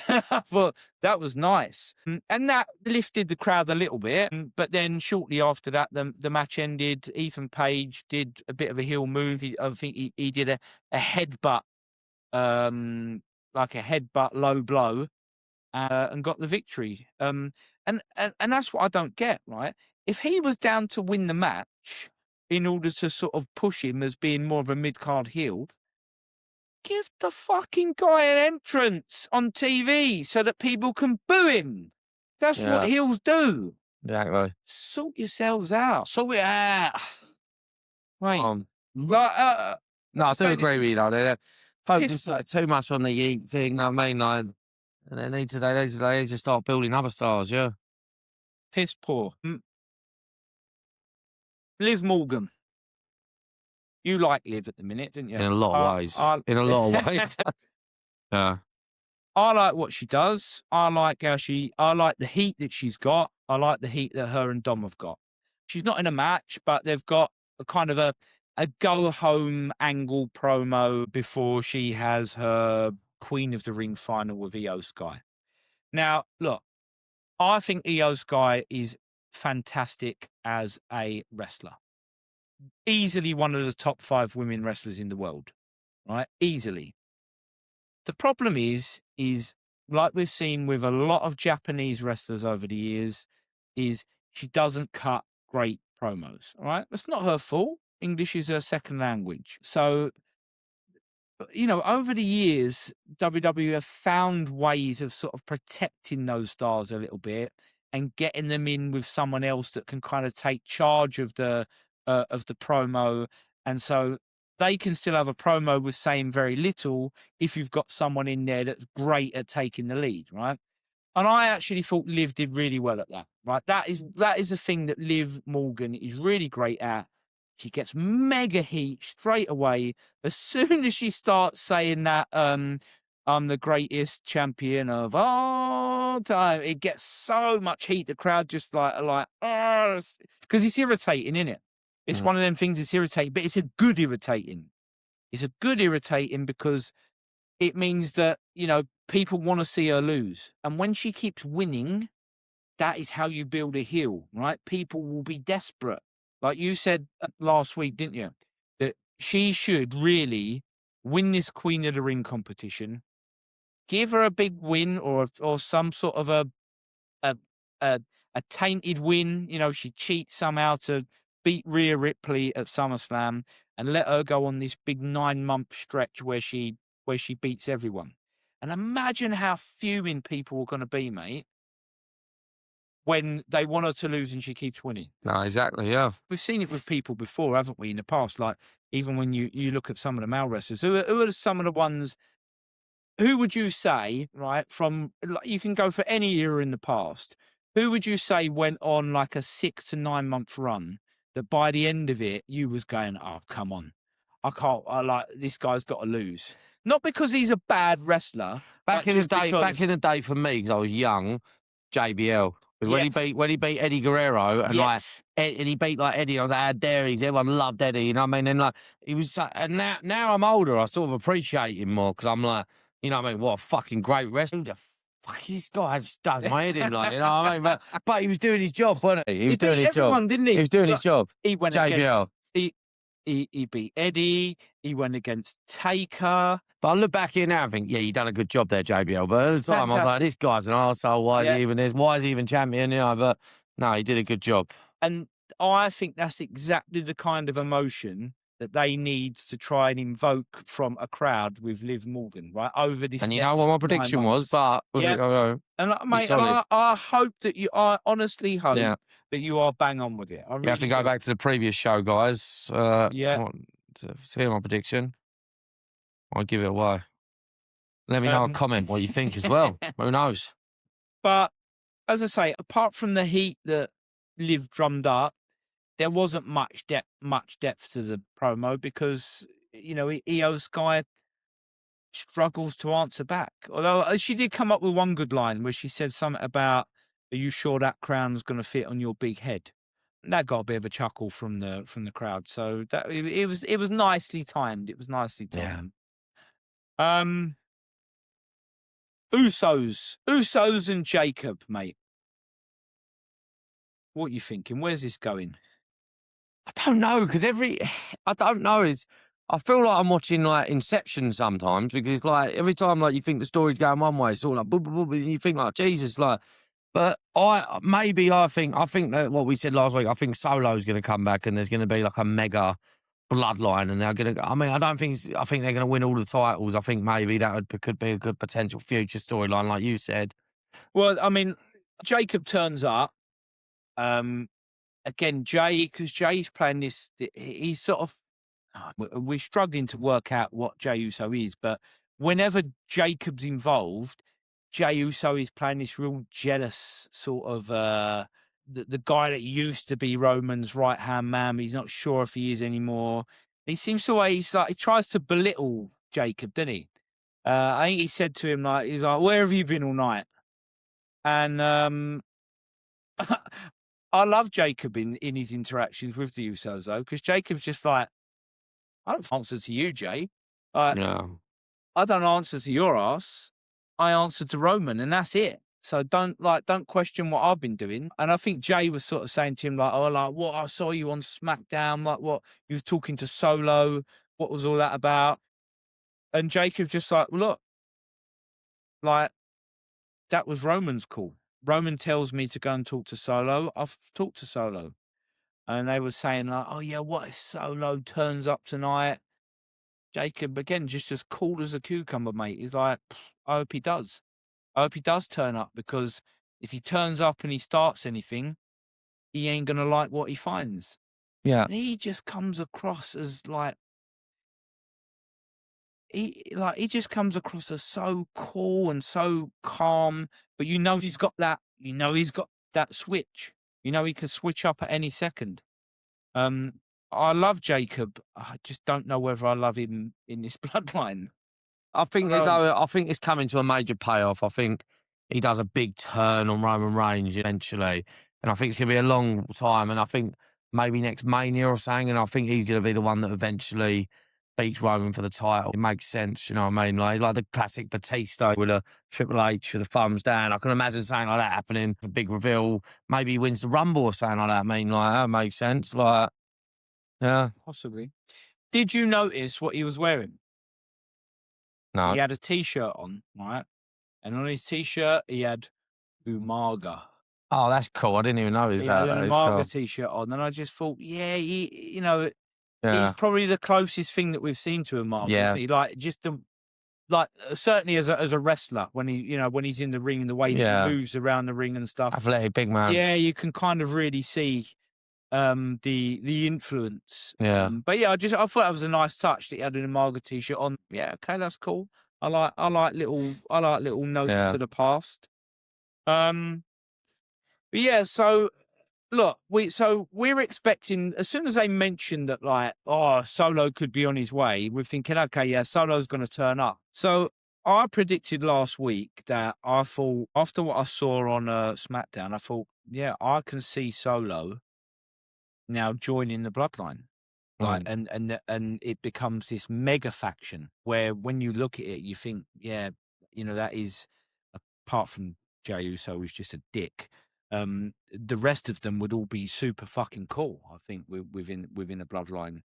I thought that was nice. And that lifted the crowd a little bit. But then shortly after that, the match ended. Ethan Page did a bit of a heel move. I think he did a headbutt, like a headbutt low blow, and got the victory. And that's what I don't get, right? If he was down to win the match in order to sort of push him as being more of a mid-card heel, give the fucking guy an entrance on TV so that people can boo him. That's what heels do. Exactly. Sort yourselves out. Sort it out. Right. No, I do agree with you, though. They focus too much on the Yeet thing, I mean, like, they need to start building other stars, yeah. Piss poor. Liv Morgan. You like Liv at the minute, didn't you? In a lot of ways. In a lot of ways. Yeah. I like what she does. I like the heat that she's got. I like the heat that her and Dom have got. She's not in a match, but they've got a kind of a go-home angle promo before she has her Queen of the Ring final with Io Sky. Now, look, I think Io Sky is fantastic as a wrestler. Easily one of the top 5 women wrestlers in the world, right? Easily. The problem is like we've seen with a lot of Japanese wrestlers over the years, is she doesn't cut great promos, all right? That's not her fault. English is her second language. So, you know, over the years, WWE have found ways of sort of protecting those stars a little bit and getting them in with someone else that can kind of take charge of the promo. And so they can still have a promo with saying very little if you've got someone in there that's great at taking the lead, right? And I actually thought Liv did really well at that, right? That is a thing that Liv Morgan is really great at. She gets mega heat straight away. As soon as she starts saying that, I'm the greatest champion of all time. It gets so much heat. The crowd just like, oh, because it's irritating, isn't it? It's one of them things that's irritating, but it's a good irritating. It's a good irritating because it means that, people want to see her lose. And when she keeps winning, that is how you build a heel, right? People will be desperate. Like you said last week, didn't you? That she should really win this Queen of the Ring competition, give her a big win or some sort of a a, a tainted win. She cheats somehow to beat Rhea Ripley at SummerSlam and let her go on this big 9-month stretch where she beats everyone. And imagine how fuming people are going to be, mate, when they want her to lose and she keeps winning. No, exactly, yeah. We've seen it with people before, haven't we, in the past? Like, even when you look at some of the male wrestlers, who are some of the ones, who would you say, right, from, you can go for any era in the past, who would you say went on like a 6 to 9 month run that by the end of it, you was going, oh, come on. This guy's got to lose. Not because he's a bad wrestler. Back in the day for me, because I was young, JBL. Because when he beat Eddie Guerrero and and he beat like Eddie, I was like, how dare he? Everyone loved Eddie, you know what I mean? And like he was, and now I'm older, I sort of appreciate him more because I'm like, you know what I mean? What a fucking great wrestler. Who the fuck is this guy? I just done my head in, like, you know what I mean? But he was doing his job, wasn't he? He was doing his job, didn't he? He was doing his job. He went JBL. against he beat Eddie. He went against Taker. But I look back here now and think, yeah, you done a good job there, JBL. But at the time, I was like, this guy's an arsehole. Why is he even this? Why is he even champion? But no, he did a good job. And I think that's exactly the kind of emotion that they need to try and invoke from a crowd with Liv Morgan, right? Over this. And you know what my prediction was, but and mate, I hope that I honestly hope that you are bang on with it. You have to go back to the previous show, guys. To hear my prediction. I'll give it away. Let me know a comment what you think as well. Who knows? But as I say, apart from the heat that Liv drummed up, there wasn't much depth to the promo because, Io Sky struggles to answer back. Although she did come up with one good line where she said something about, are you sure that crown's going to fit on your big head? And that got a bit of a chuckle from the crowd. So that it was nicely timed. It was nicely timed. Yeah. Usos and Jacob, mate. What are you thinking? Where's this going? I don't know, because I don't know, I feel like I'm watching like Inception sometimes, because it's like every time like you think the story's going one way, it's all like boom, boom, boom, and you think like Jesus, like. But I think that what we said last week, I think Solo's going to come back and there's going to be like a mega bloodline, and they're going to. I mean, I think they're going to win all the titles. I think maybe could be a good potential future storyline, like you said. Well, I mean, Jacob turns up. Again, because Jay's playing this. He's sort of. We're struggling to work out what Jey Uso is, but whenever Jacob's involved, Jey Uso is playing this real jealous sort of the guy that used to be Roman's right hand man, but he's not sure if he is anymore. He seems to always he tries to belittle Jacob, doesn't he? I think he said to him he's like, "Where have you been all night?" And I love Jacob in his interactions with the Usos though, because Jacob's just like, I don't answer to you, Jay. No. I don't answer to your ass. I answer to Roman, and that's it. So don't question what I've been doing. And I think Jay was sort of saying to him what I saw you on SmackDown, like what you was talking to Solo, what was all that about? And Jacob's just like, look, like that was Roman's call. Roman tells me to go and talk to Solo. I've talked to Solo. And they were saying like, oh yeah, what if Solo turns up tonight? Jacob, again, just as cool as a cucumber, mate. He's like, I hope he does. I hope he does turn up, because if he turns up and he starts anything, he ain't going to like what he finds. Yeah. And he just comes across as he just comes across as so cool and so calm, but he's got that, he's got that switch. He can switch up at any second. I love Jacob. I just don't know whether I love him in this bloodline. I think though, I think it's coming to a major payoff. I think he does a big turn on Roman Reigns eventually, and I think it's going to be a long time. And I think maybe next Mania or something, and I think he's going to be the one that eventually beats Roman for the title. It makes sense, you know what I mean? Like the classic Batista with a Triple H with the thumbs down. I can imagine something like that happening. A big reveal. Maybe he wins the Rumble or something like that. I mean, like that makes sense. Like, yeah, Possibly. Did you notice what he was wearing? He no. had a T-shirt on, right? And on his T-shirt, he had Umaga. Oh, that's cool. I didn't even notice He that. had an That is cool. Umaga T-shirt on, and I just thought, yeah, he's Yeah, probably the closest thing that we've seen to Umaga, yeah, isn't he? Like, just certainly as a wrestler, when when he's in the ring and the way that he yeah. moves around the ring and stuff. Athletic big man. Yeah, you can kind of really see the influence. Yeah, But yeah, I thought that was a nice touch that he had an Umaga T-shirt on. Yeah, okay, that's cool. I like little notes yeah. to the past. But yeah, so look, we're expecting as soon as they mentioned that, like, oh, Solo could be on his way, we're thinking, okay, yeah, Solo's going to turn up. So I predicted last week that I thought after what I saw on SmackDown, I thought, yeah, I can see Solo now joining the Bloodline. Like, Mm. and it becomes this mega faction where when you look at it, you think, yeah, that is, apart from Jey Uso, who's just a dick. The rest of them would all be super fucking cool, I think, within a Bloodline.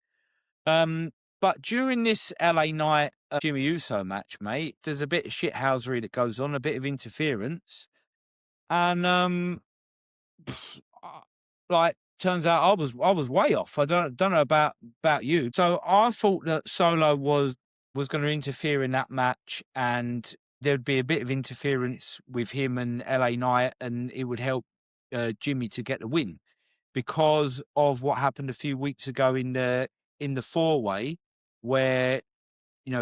But during this LA Knight Jimmy Uso match, mate, there's a bit of shithousery that goes on, a bit of interference, and like, turns out I was way off. I don't know about you. So I thought that Solo was going to interfere in that match, and there'd be a bit of interference with him and LA Knight, and it would help Jimmy to get the win because of what happened a few weeks ago in the four-way, where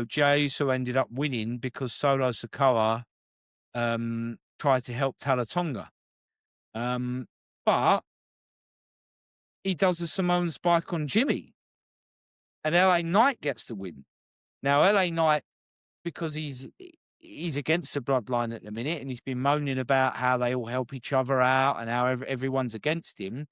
Jey Uso ended up winning because Solo Sikoa tried to help Talatonga. But he does the Samoan spike on Jimmy, and LA Knight gets the win. Now, LA Knight, because he's against the Bloodline at the minute, and he's been moaning about how they all help each other out and how everyone's against him,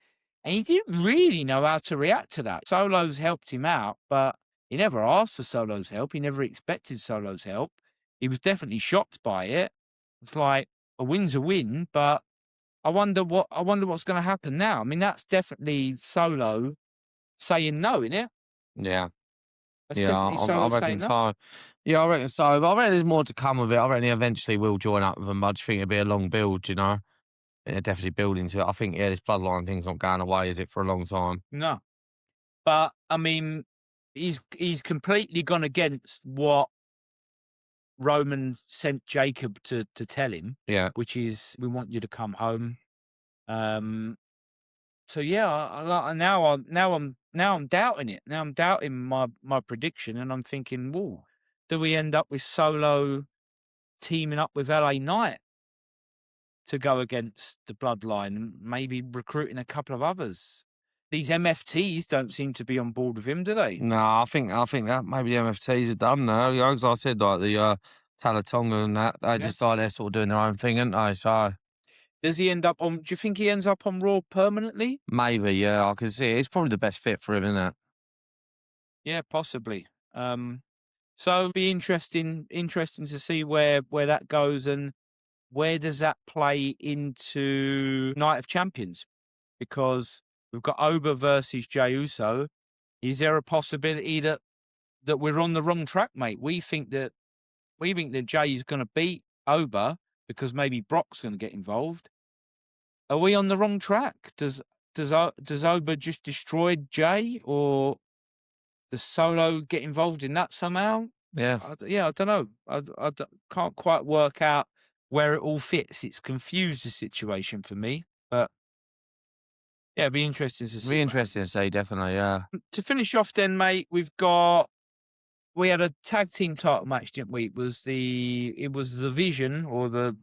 and he didn't really know how to react to that. Solo's helped him out, but he never asked for Solo's help. He never expected Solo's help. He was definitely shocked by it. It's like, a win's a win, but I wonder what's going to happen now. I mean, that's definitely Solo saying no, isn't it? Yeah, That's yeah, definitely I Solo reckon saying no. so. Yeah, I reckon so. But I reckon there's more to come with it. I reckon he eventually will join up with them. I just think it'll be a long build, you know? Yeah, definitely building to it. I think, yeah, this bloodline thing's not going away, is it, for a long time? No, but I mean, he's completely gone against what Roman sent Jacob to tell him, Yeah, which is, we want you to come home. So yeah, now I'm doubting it. Now I'm doubting my prediction, and I'm thinking, whoa, do we end up with Solo teaming up with LA Knight to go against the Bloodline, and maybe recruiting a couple of others? These MFTs don't seem to be on board with him, do they? no, I think that maybe the MFTs are done now. You know, as I said, like the Talatonga and that, they Yeah. just like they're sort of doing their own thing, aren't they? So Does he end up on? Do you think he ends up on Raw permanently? maybe, yeah, I can see it. It's probably the best fit for him, isn't it? Yeah, possibly. So it'll be interesting to see where that goes, and where does that play into Night of Champions? Because we've got Oba versus Jey Uso. Is there a possibility that we're on the wrong track, mate? We think that Jey is going to beat Oba because maybe Brock's going to get involved. Are we on the wrong track? Does Oba just destroy Jey, or does Solo get involved in that somehow? Yeah. I don't know. Can't quite work out where it all fits. It's confused the situation for me, but yeah, it'd be interesting to It'd see. be interesting to see, definitely, yeah. To finish off then, mate, we had a tag team title match, didn't we? It was the Vision, or the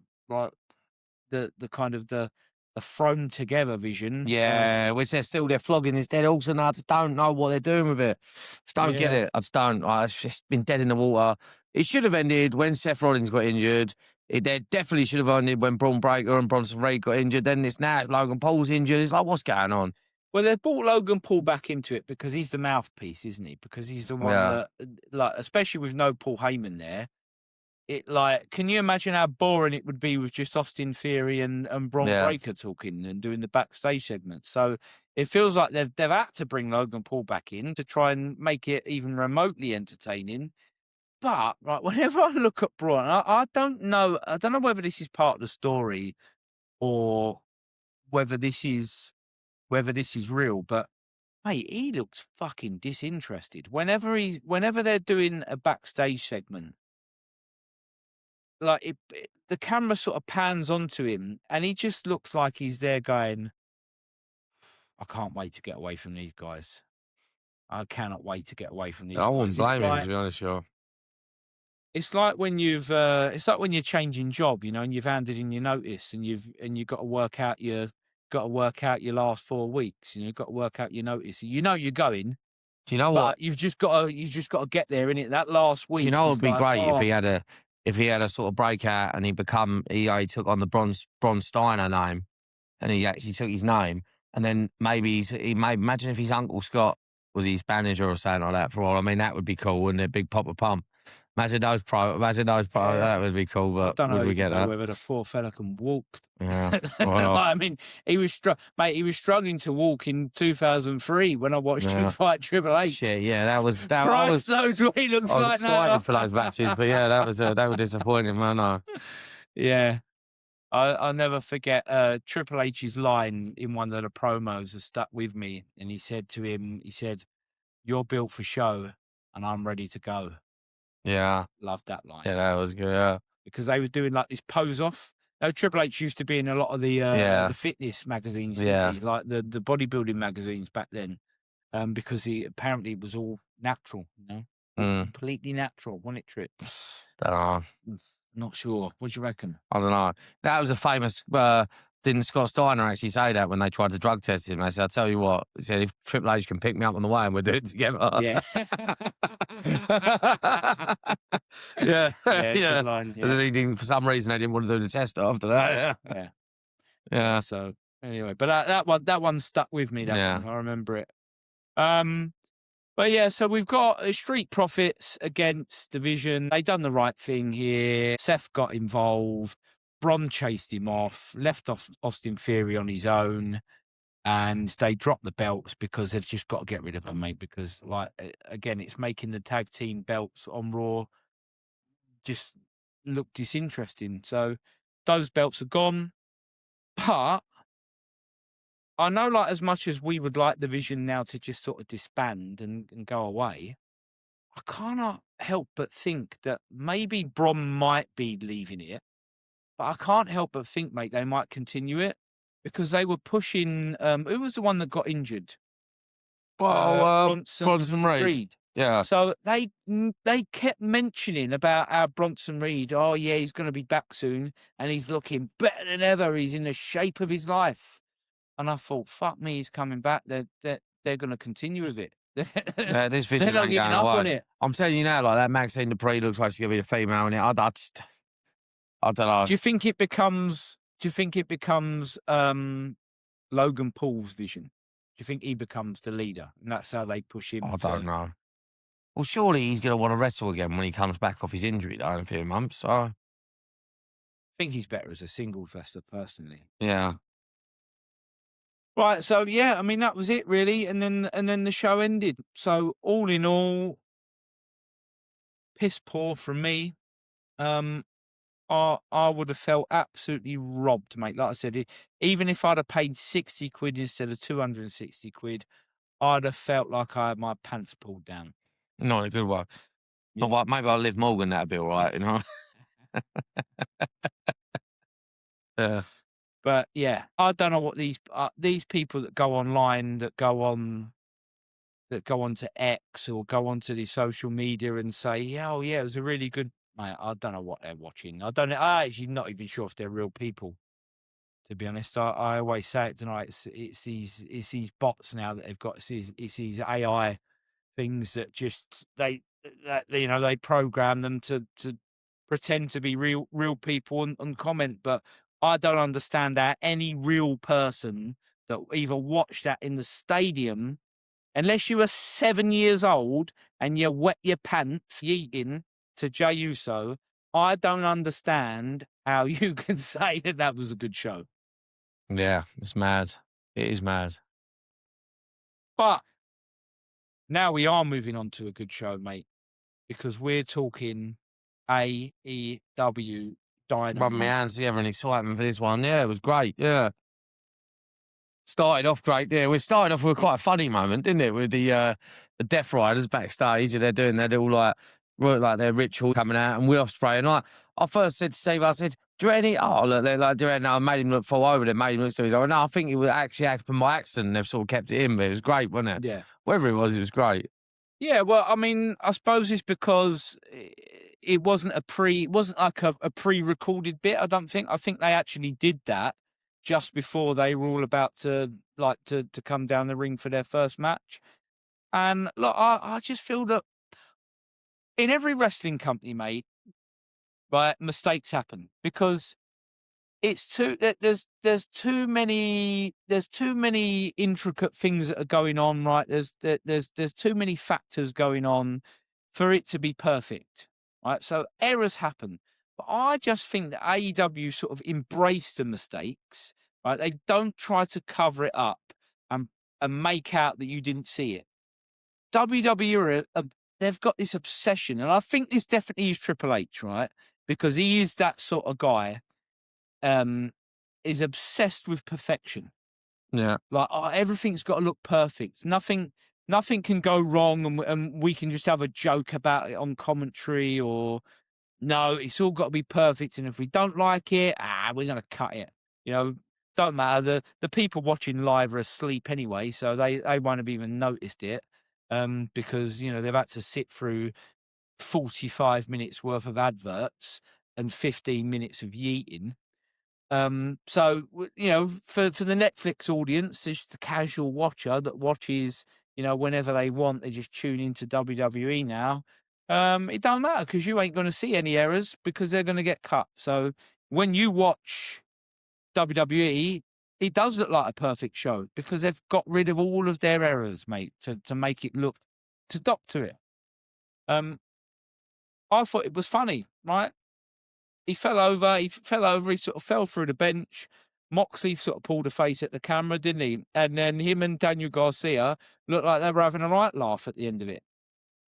kind of the a thrown together vision. Yeah, which they're flogging this dead horse, and I just don't know what they're doing with it. Just don't get it. I just don't. It's just been dead in the water. It should have ended when Seth Rollins got injured. It definitely should have ended when Braun Breaker and Bronson Reed got injured. Then it's now Logan Paul's injured. It's like, what's going on? Well, they've brought Logan Paul back into it because he's the mouthpiece, isn't he? Because he's the one that, like, especially with no Paul Heyman there, it like, can you imagine how boring it would be with just Austin Theory and Braun Breaker talking and doing the backstage segments? So it feels like they've had to bring Logan Paul back in to try and make it even remotely entertaining. But right, whenever I look at Braun, I don't know. I don't know whether this is part of the story or whether this is real. But mate, he looks fucking disinterested. Whenever they're doing a backstage segment, like the camera sort of pans onto him, and he just looks like he's there going, "I can't wait to get away from these guys. I cannot wait to get away from these guys." I wouldn't blame him, to be honest, sure. It's like when it's like when you're changing job, you know, and you've handed in your notice, and you've got to work out your last 4 weeks. You know, you've got to work out your notice. You know you're going. Do you know what? You've just got to get there, innit? That last week. Do you know it would be great if he had a sort of breakout and he took on the Bron Steiner name, and he actually took his name, and then maybe imagine if his uncle Scott was his manager or something like that for all. I mean, that would be cool, wouldn't it? Big Papa Pump. Imagine those that would be cool, but would we get that? Whether the poor fella can walk. Yeah. Well, I mean, he was struggling to walk in 2003 when I watched him fight Triple H. Shit, yeah, that was. Christ knows what he looks like now. I was excited for those matches, but yeah, they were disappointing, man. No. Yeah. I'll never forget Triple H's line in one of the promos that stuck with me, and he said to him, "You're built for show, and I'm ready to go." Yeah. Loved that line. Yeah, that was good, yeah. Because they were doing like this pose off. Now, Triple H used to be in a lot of the fitness magazines, like the bodybuilding magazines back then, because he apparently was all natural, you know, completely natural, wasn't it, Trip? Don't know. Not sure. What do you reckon? I don't know. That was a famous. Didn't Scott Steiner actually say that when they tried to drug test him? They said, "I'll tell you what." He said, "If Triple H can pick me up on the way, and we'll do it together." Yeah. yeah. Good line, yeah. And then he didn't, for some reason, they didn't want to do the test after that. Yeah. So anyway, but that one stuck with me. That one, I remember it. But yeah, so we've got Street Profits against Division. They done the right thing here. Seth got involved. Bron chased him off, left off Austin Theory on his own, and they dropped the belts because they've just got to get rid of them, mate. Because, like, again, it's making the tag team belts on Raw just look disinteresting. So those belts are gone. But I know, like, as much as we would like Division now to just sort of disband and go away, I cannot help but think that maybe Bron might be leaving it. But I can't help but think, mate, they might continue it because they were pushing. Who was the one that got injured? Bronson Reed. Yeah. So they kept mentioning about how Bronson Reed. Oh yeah, he's going to be back soon, and he's looking better than ever. He's in the shape of his life. And I thought, fuck me, he's coming back. They're going to continue with it. This vision They're not ain't giving going up away. on it. I'm telling you now, like that Maxine Dupree looks like she's going to be the female in it. I don't know. Do you think it becomes Logan Paul's vision? Do you think he becomes the leader, and that's how they push him? I don't know. Well, surely he's going to want to wrestle again when he comes back off his injury, though, in a few months. So I think he's better as a singles wrestler, personally. Yeah. Right. So yeah, I mean that was it really, and then the show ended. So all in all, piss poor from me. I would have felt absolutely robbed, mate. Like I said, even if I'd have paid 60 quid instead of 260 quid, I'd have felt like I had my pants pulled down. Not a good one. Yeah. Not, maybe I'll Liv Morgan, that'd be all right, you know? Yeah. But yeah, I don't know what these people that go online, that go on to X or go onto the social media and say, yeah, oh yeah, it was a really good. Mate, I don't know what they're watching. I'm actually not even sure if they're real people, To be honest, I always say it tonight. It's these bots now that they've got. It's these AI things that just they program them to pretend to be real people and comment. But I don't understand how any real person that either watched that in the stadium, unless you were 7 years old and you wet your pants yeeting to Jey Uso, I don't understand how you can say that was a good show. Yeah, it's mad. It is mad. But now we are moving on to a good show, mate, because we're talking AEW Rubbing my Dynamite. hands together in excitement for this one. Yeah, it was great. Yeah. Started off great. Yeah, we started off with quite a funny moment, didn't it? With the Death Riders backstage, and they're doing their little their ritual coming out, and Will Ospreay. And I first said to Steve, I said, "Do you any?" Oh, look, they're like doing. I made him look fall over. They made him look. So he's like, "No, I think it was actually happened by accident. They've sort of kept it in, but it was great, wasn't it? Yeah. Whatever it was great." Yeah, well, I mean, I suppose it's because it wasn't like a pre-recorded bit. I don't think. I think they actually did that just before they were all about to come down the ring for their first match. And look, I just feel that in every wrestling company, mate, right, mistakes happen because it's there's too many intricate things that are going on, right? There's too many factors going on for it to be perfect, right? So errors happen, but I just think that AEW sort of embrace the mistakes, right? They don't try to cover it up and make out that you didn't see it. WWE they've got this obsession, and I think this definitely is Triple H, right? Because he is that sort of guy. Is obsessed with perfection. Yeah. Like everything's got to look perfect. Nothing can go wrong, and we can just have a joke about it on commentary. Or no, it's all got to be perfect. And if we don't like it, we're gonna cut it. You know, don't matter. The people watching live are asleep anyway, so they won't have even noticed it. Because they've had to sit through 45 minutes worth of adverts and 15 minutes of yeeting. So for the Netflix audience, it's the casual watcher that watches, whenever they want, they just tune into WWE now. It don't matter because you ain't going to see any errors because they're going to get cut. So when you watch WWE, it does look like a perfect show because they've got rid of all of their errors, mate, to make it look, to doctor it. I thought it was funny, right? He fell over, he sort of fell through the bench. Moxley sort of pulled a face at the camera, didn't he? And then him and Daniel Garcia looked like they were having a right laugh at the end of it.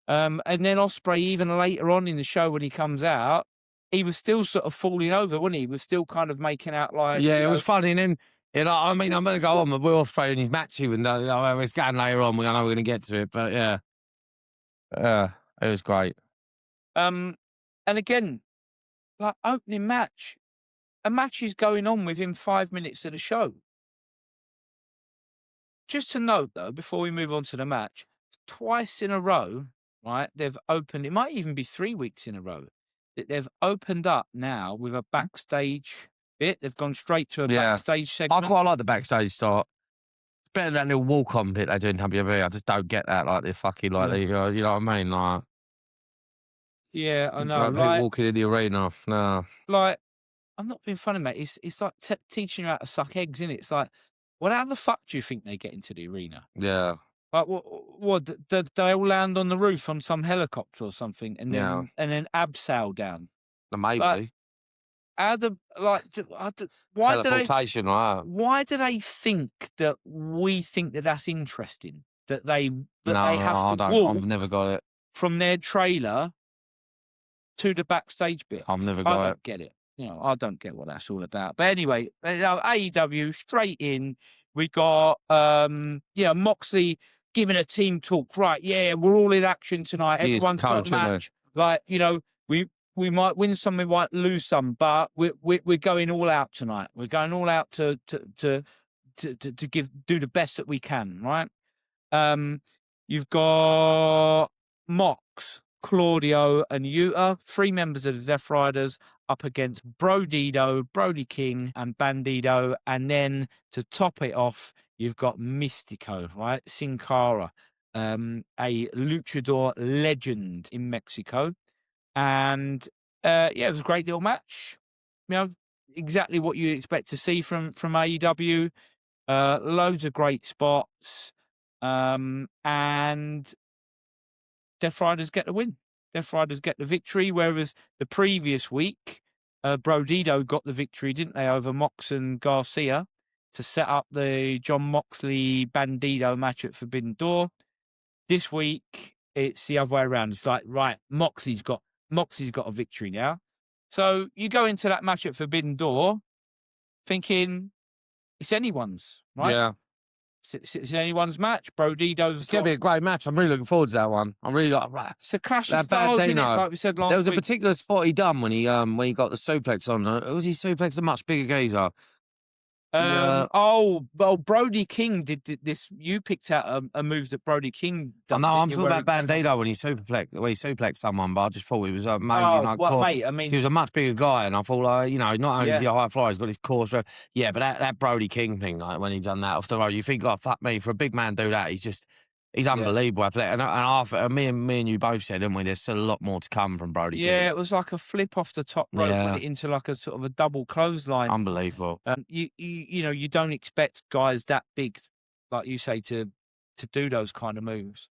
And then Ospreay, even later on in the show when he comes out, he was still sort of falling over, wasn't he? He was still kind of making out like... Yeah, it was funny. And then, I mean, I'm going to go on with Will Ospreay in his match, even though it's going later on. I know we're going to get to it, but yeah. It was great. And again, like opening match, a match is going on within 5 minutes of the show. Just to note, though, before we move on to the match, twice in a row, right, they've opened, it might even be 3 weeks in a row, that they've opened up now with a backstage bit. They've gone straight to a backstage segment. I quite like the backstage start. It's better than that little walk-on bit they do in WWE. I just don't get that, like, they're fucking, like, you know what I mean? Like, yeah, I know. like people walking in the arena. No. Like, I'm not being funny, mate. It's like teaching you how to suck eggs, isn't it? It's like, well, how the fuck do you think they get into the arena? Yeah. Like, what did they all land on the roof on some helicopter or something, and then abseil down? Maybe. Like, why teleportation, right? Why do they think that we think that that's interesting? That they have to walk I've never got it from their trailer to the backstage bit. I've never got I don't get it. I don't get what that's all about. But anyway, AEW straight in. We got Moxley giving a team talk. Right, yeah, we're all in action tonight. Everyone's got a match. Like, we might win some, we might lose some, but we're going all out tonight. We're going all out to do the best that we can, right? You've got Mox, Claudio, and Yuta, 3 members of the Death Riders, up against Brody King, and Bandito. And then to top it off, you've got Mystico, right? Sin Cara, a luchador legend in Mexico. And it was a great little match. Exactly what you expect to see from AEW. Loads of great spots. And Death Riders get the win. Death Riders get the victory, whereas the previous week, Brodito got the victory, didn't they, over Mox and Garcia to set up the John Moxley Bandito match at Forbidden Door. This week, it's the other way around. It's like, right, Moxley's got a victory now. So you go into that match at Forbidden Door thinking it's anyone's, right? Yeah. It's anyone's match. Brodito's It's going to be a great match. I'm really looking forward to that one. I'm really like, right. It's a clash of styles, isn't it? Like we said last week. There was a particular spot he done when he got the suplex on. Was he suplexed a much bigger geezer? Brody King did this. You picked out a move that Brody King done. No, I'm talking about Bandito when he suplexed someone, but I just thought it was amazing. Mate, I mean, he was a much bigger guy, and I thought, not only is he a high flyer, he's got his core strength. Yeah, but that Brody King thing, like when he done that off the road, you think, like, fuck me, for a big man to do that, he's unbelievable athletic. And after me and you both said, didn't we? There's still a lot more to come from Brody King. Yeah, it was like a flip off the top rope into like a sort of a double clothesline. Unbelievable. You don't expect guys that big, like you say, to do those kind of moves.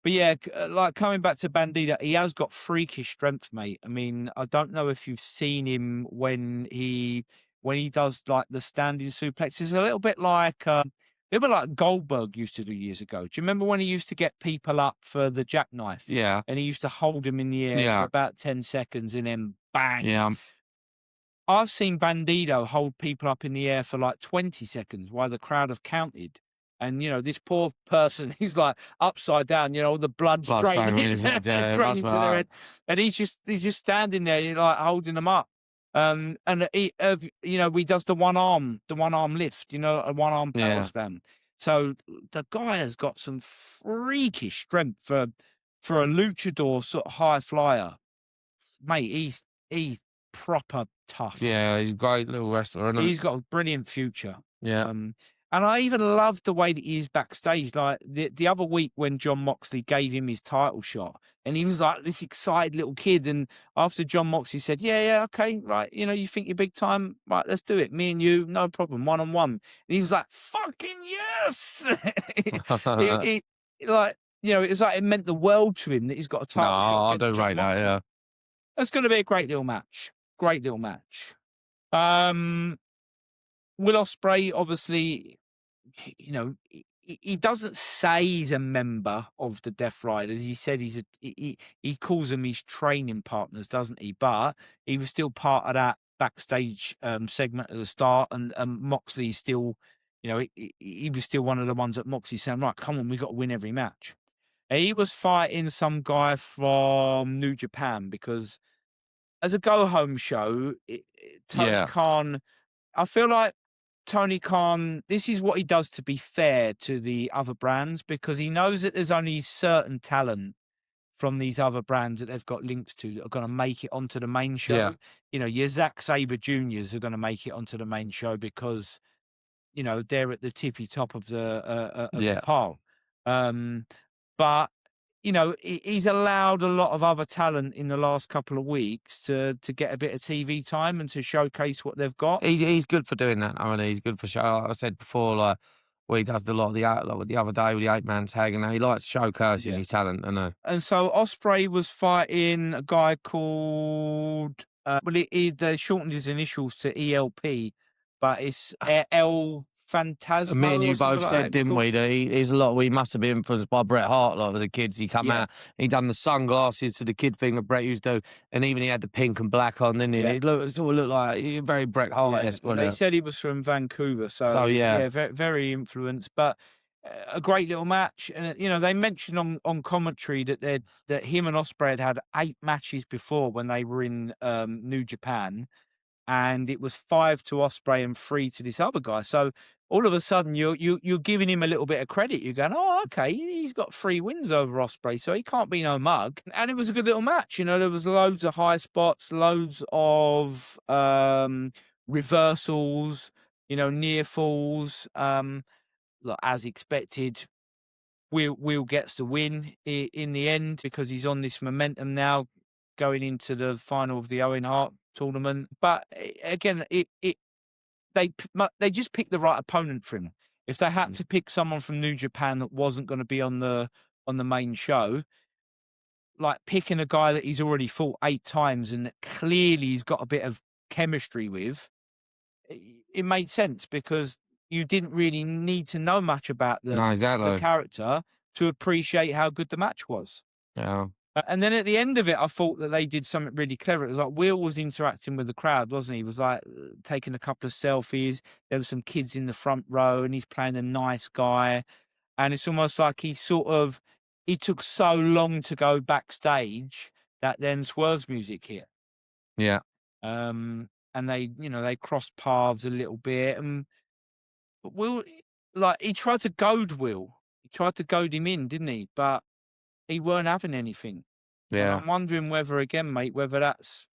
But yeah, like coming back to Bandito, he has got freakish strength, mate. I mean, I don't know if you've seen him when he does like the standing suplex. It's a little bit like Goldberg used to do years ago. Do you remember when he used to get people up for the jackknife? Yeah. And he used to hold them in the air for about 10 seconds and then bang. Yeah. I've seen Bandito hold people up in the air for like 20 seconds while the crowd have counted. And, this poor person, he's like upside down, all the blood's draining into their head. And he's just standing there, like holding them up. And he does the one arm lift, a one arm power slam. So the guy has got some freakish strength for a luchador sort of high flyer, mate. He's proper tough. Yeah, he's a great little wrestler. He's got a brilliant future. Yeah. And I even love the way that he is backstage. Like the other week when John Moxley gave him his title shot, and he was like this excited little kid. And after John Moxley said, yeah, okay, right, you think you're big time, right, let's do it. Me and you, no problem, 1-on-1. And he was like, fucking yes! It's like it meant the world to him that he's got a title shot. I do rate that, yeah. That's going to be a great little match. Great little match. Will Ospreay, obviously, he doesn't say he's a member of the Death Riders. He said he calls them his training partners, doesn't he? But he was still part of that backstage segment at the start, and Moxley still, he was still one of the ones that Moxley saying, right, come on, we got to win every match. And he was fighting some guy from New Japan because as a go-home show, Tony Khan, I feel like Tony Khan, this is what he does to be fair to the other brands, because he knows that there's only certain talent from these other brands that they've got links to that are going to make it onto the main show. Yeah. Your Zack Sabre Juniors are going to make it onto the main show because, they're at the tippy top of the pile. But he's allowed a lot of other talent in the last couple of weeks to get a bit of TV time and to showcase what they've got. He's good for doing that. I mean, he's good for show. Like I said before, like where he does the other day with the 8-man tag, and he likes showcasing his talent. And so Ospreay was fighting a guy called they shortened his initials to ELP, but it's El Phantasmo. Me and you both said, didn't we, that he's a lot. We must have been influenced by Bret Hart. Like as a kid, he come out, he done the sunglasses to the kid thing that Bret used to do, and even he had the pink and black on, didn't he? Yeah. It sort of looked like very Bret Hart-esque. They said he was from Vancouver, so very, very influenced, but a great little match. And they mentioned on commentary that him and Ospreay had 8 matches before when they were in New Japan. and it was 5 to Ospreay and 3 to this other guy. So all of a sudden, you're giving him a little bit of credit. You're going, oh, okay, he's got 3 wins over Ospreay, so he can't be no mug. And it was a good little match. You know, there was loads of high spots, loads of reversals, you know, near falls. Look, as expected, Will gets the win in the end because he's on this momentum now going into the final of the Owen Hart tournament. But again, they just picked the right opponent for him. If they had to pick someone from New Japan that wasn't going to be on the main show, like picking a guy that he's already fought 8 times and that clearly he's got a bit of chemistry with, it made sense because you didn't really need to know much about No, the exactly. character to appreciate how good the match was. Yeah. And then at the end of it, I thought that they did something really clever. It was like Will was interacting with the crowd, wasn't he? He was like taking a couple of selfies. There were some kids in the front row and he's playing a nice guy. And it's almost like he took so long to go backstage that then Swerve's music hit. Yeah. And they crossed paths a little bit. But Will, like, he tried to goad Will. He tried to goad him in, didn't he? But he weren't having anything. And Yeah. I'm wondering whether that's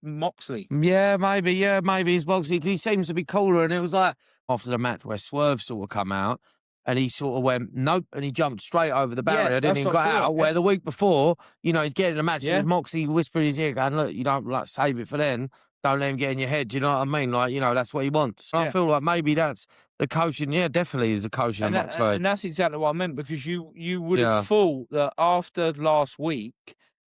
Moxley. Yeah, maybe it's Moxley because he seems to be cooler. And it was like after the match where Swerve sort of come out and he sort of went, nope, and he jumped straight over the barrier, didn't he? And got out. Where the week before, you know, he's getting a match. It was Moxley whispering in his ear, going, look, you don't like save it for then. Don't let him get in your head. Do you know what I mean? Like, you know, that's what he wants. So I feel like maybe that's the coaching. Yeah, definitely is the coaching of Moxley. And that's exactly what I meant because you would have thought that after last week,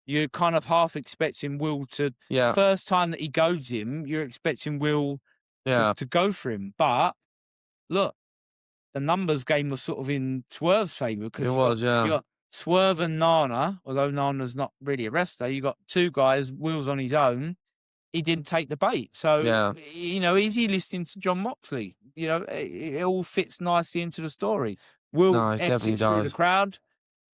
you're kind of half expecting Will to, first time that he goes him, you're expecting Will to go for him. But look, the numbers game was sort of in Swerve's favour because you got Swerve and Nana, although Nana's not really a wrestler. You got 2 guys, Will's on his own. He didn't take the bait. So, you know, is he listening to John Moxley? You know, it all fits nicely into the story. Will exits through the crowd.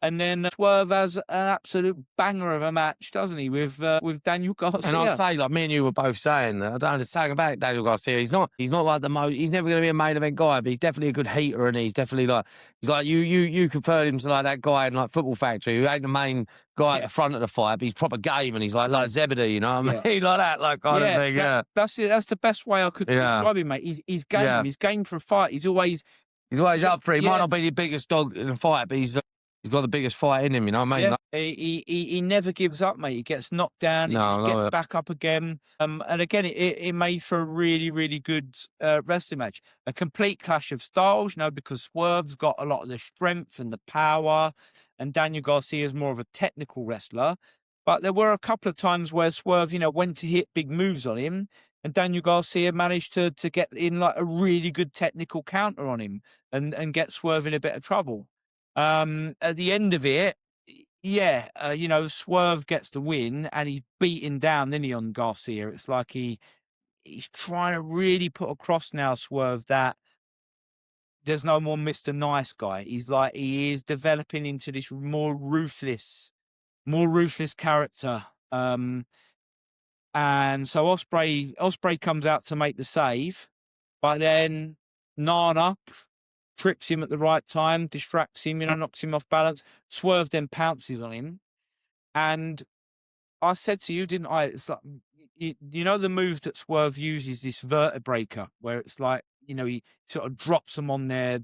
And then Swerve has an absolute banger of a match, doesn't he, with Daniel Garcia? And I'll say, like me and you were both saying that I don't understand about Daniel Garcia. He's not like he's never going to be a main event guy, but he's definitely a good heater, and he's definitely like you compared him to like that guy in like Football Factory who ain't the main guy at the front of the fight, but he's proper game, and he's like Zebedee, you know what I mean? Like that, like kind of thing. That's it. That's the best way I could describe him, mate. He's game. Yeah. He's game for a fight. He's always up for it. He might not be the biggest dog in a fight, but he's got the biggest fight in him, you know what I mean? Yeah, he never gives up, mate. He gets knocked down, he just gets back up again. And again, it made for a really, really good wrestling match. A complete clash of styles, you know, because Swerve's got a lot of the strength and the power, and Daniel Garcia's more of a technical wrestler. But there were a couple of times where Swerve, you know, went to hit big moves on him, and Daniel Garcia managed to get in like a really good technical counter on him and get Swerve in a bit of trouble. At the end of it, you know, Swerve gets the win and he's beating down, then he on Garcia. It's like he's trying to really put across now, Swerve, that there's no more Mr. Nice Guy. He is developing into this more ruthless character. And so Ospreay comes out to make the save, but then Nana trips him at the right time, distracts him, you know, knocks him off balance. Swerve then pounces on him. And I said to you, didn't I? It's like, you know, the move that Swerve uses, this vertebraker, where it's like, you know, he sort of drops them on the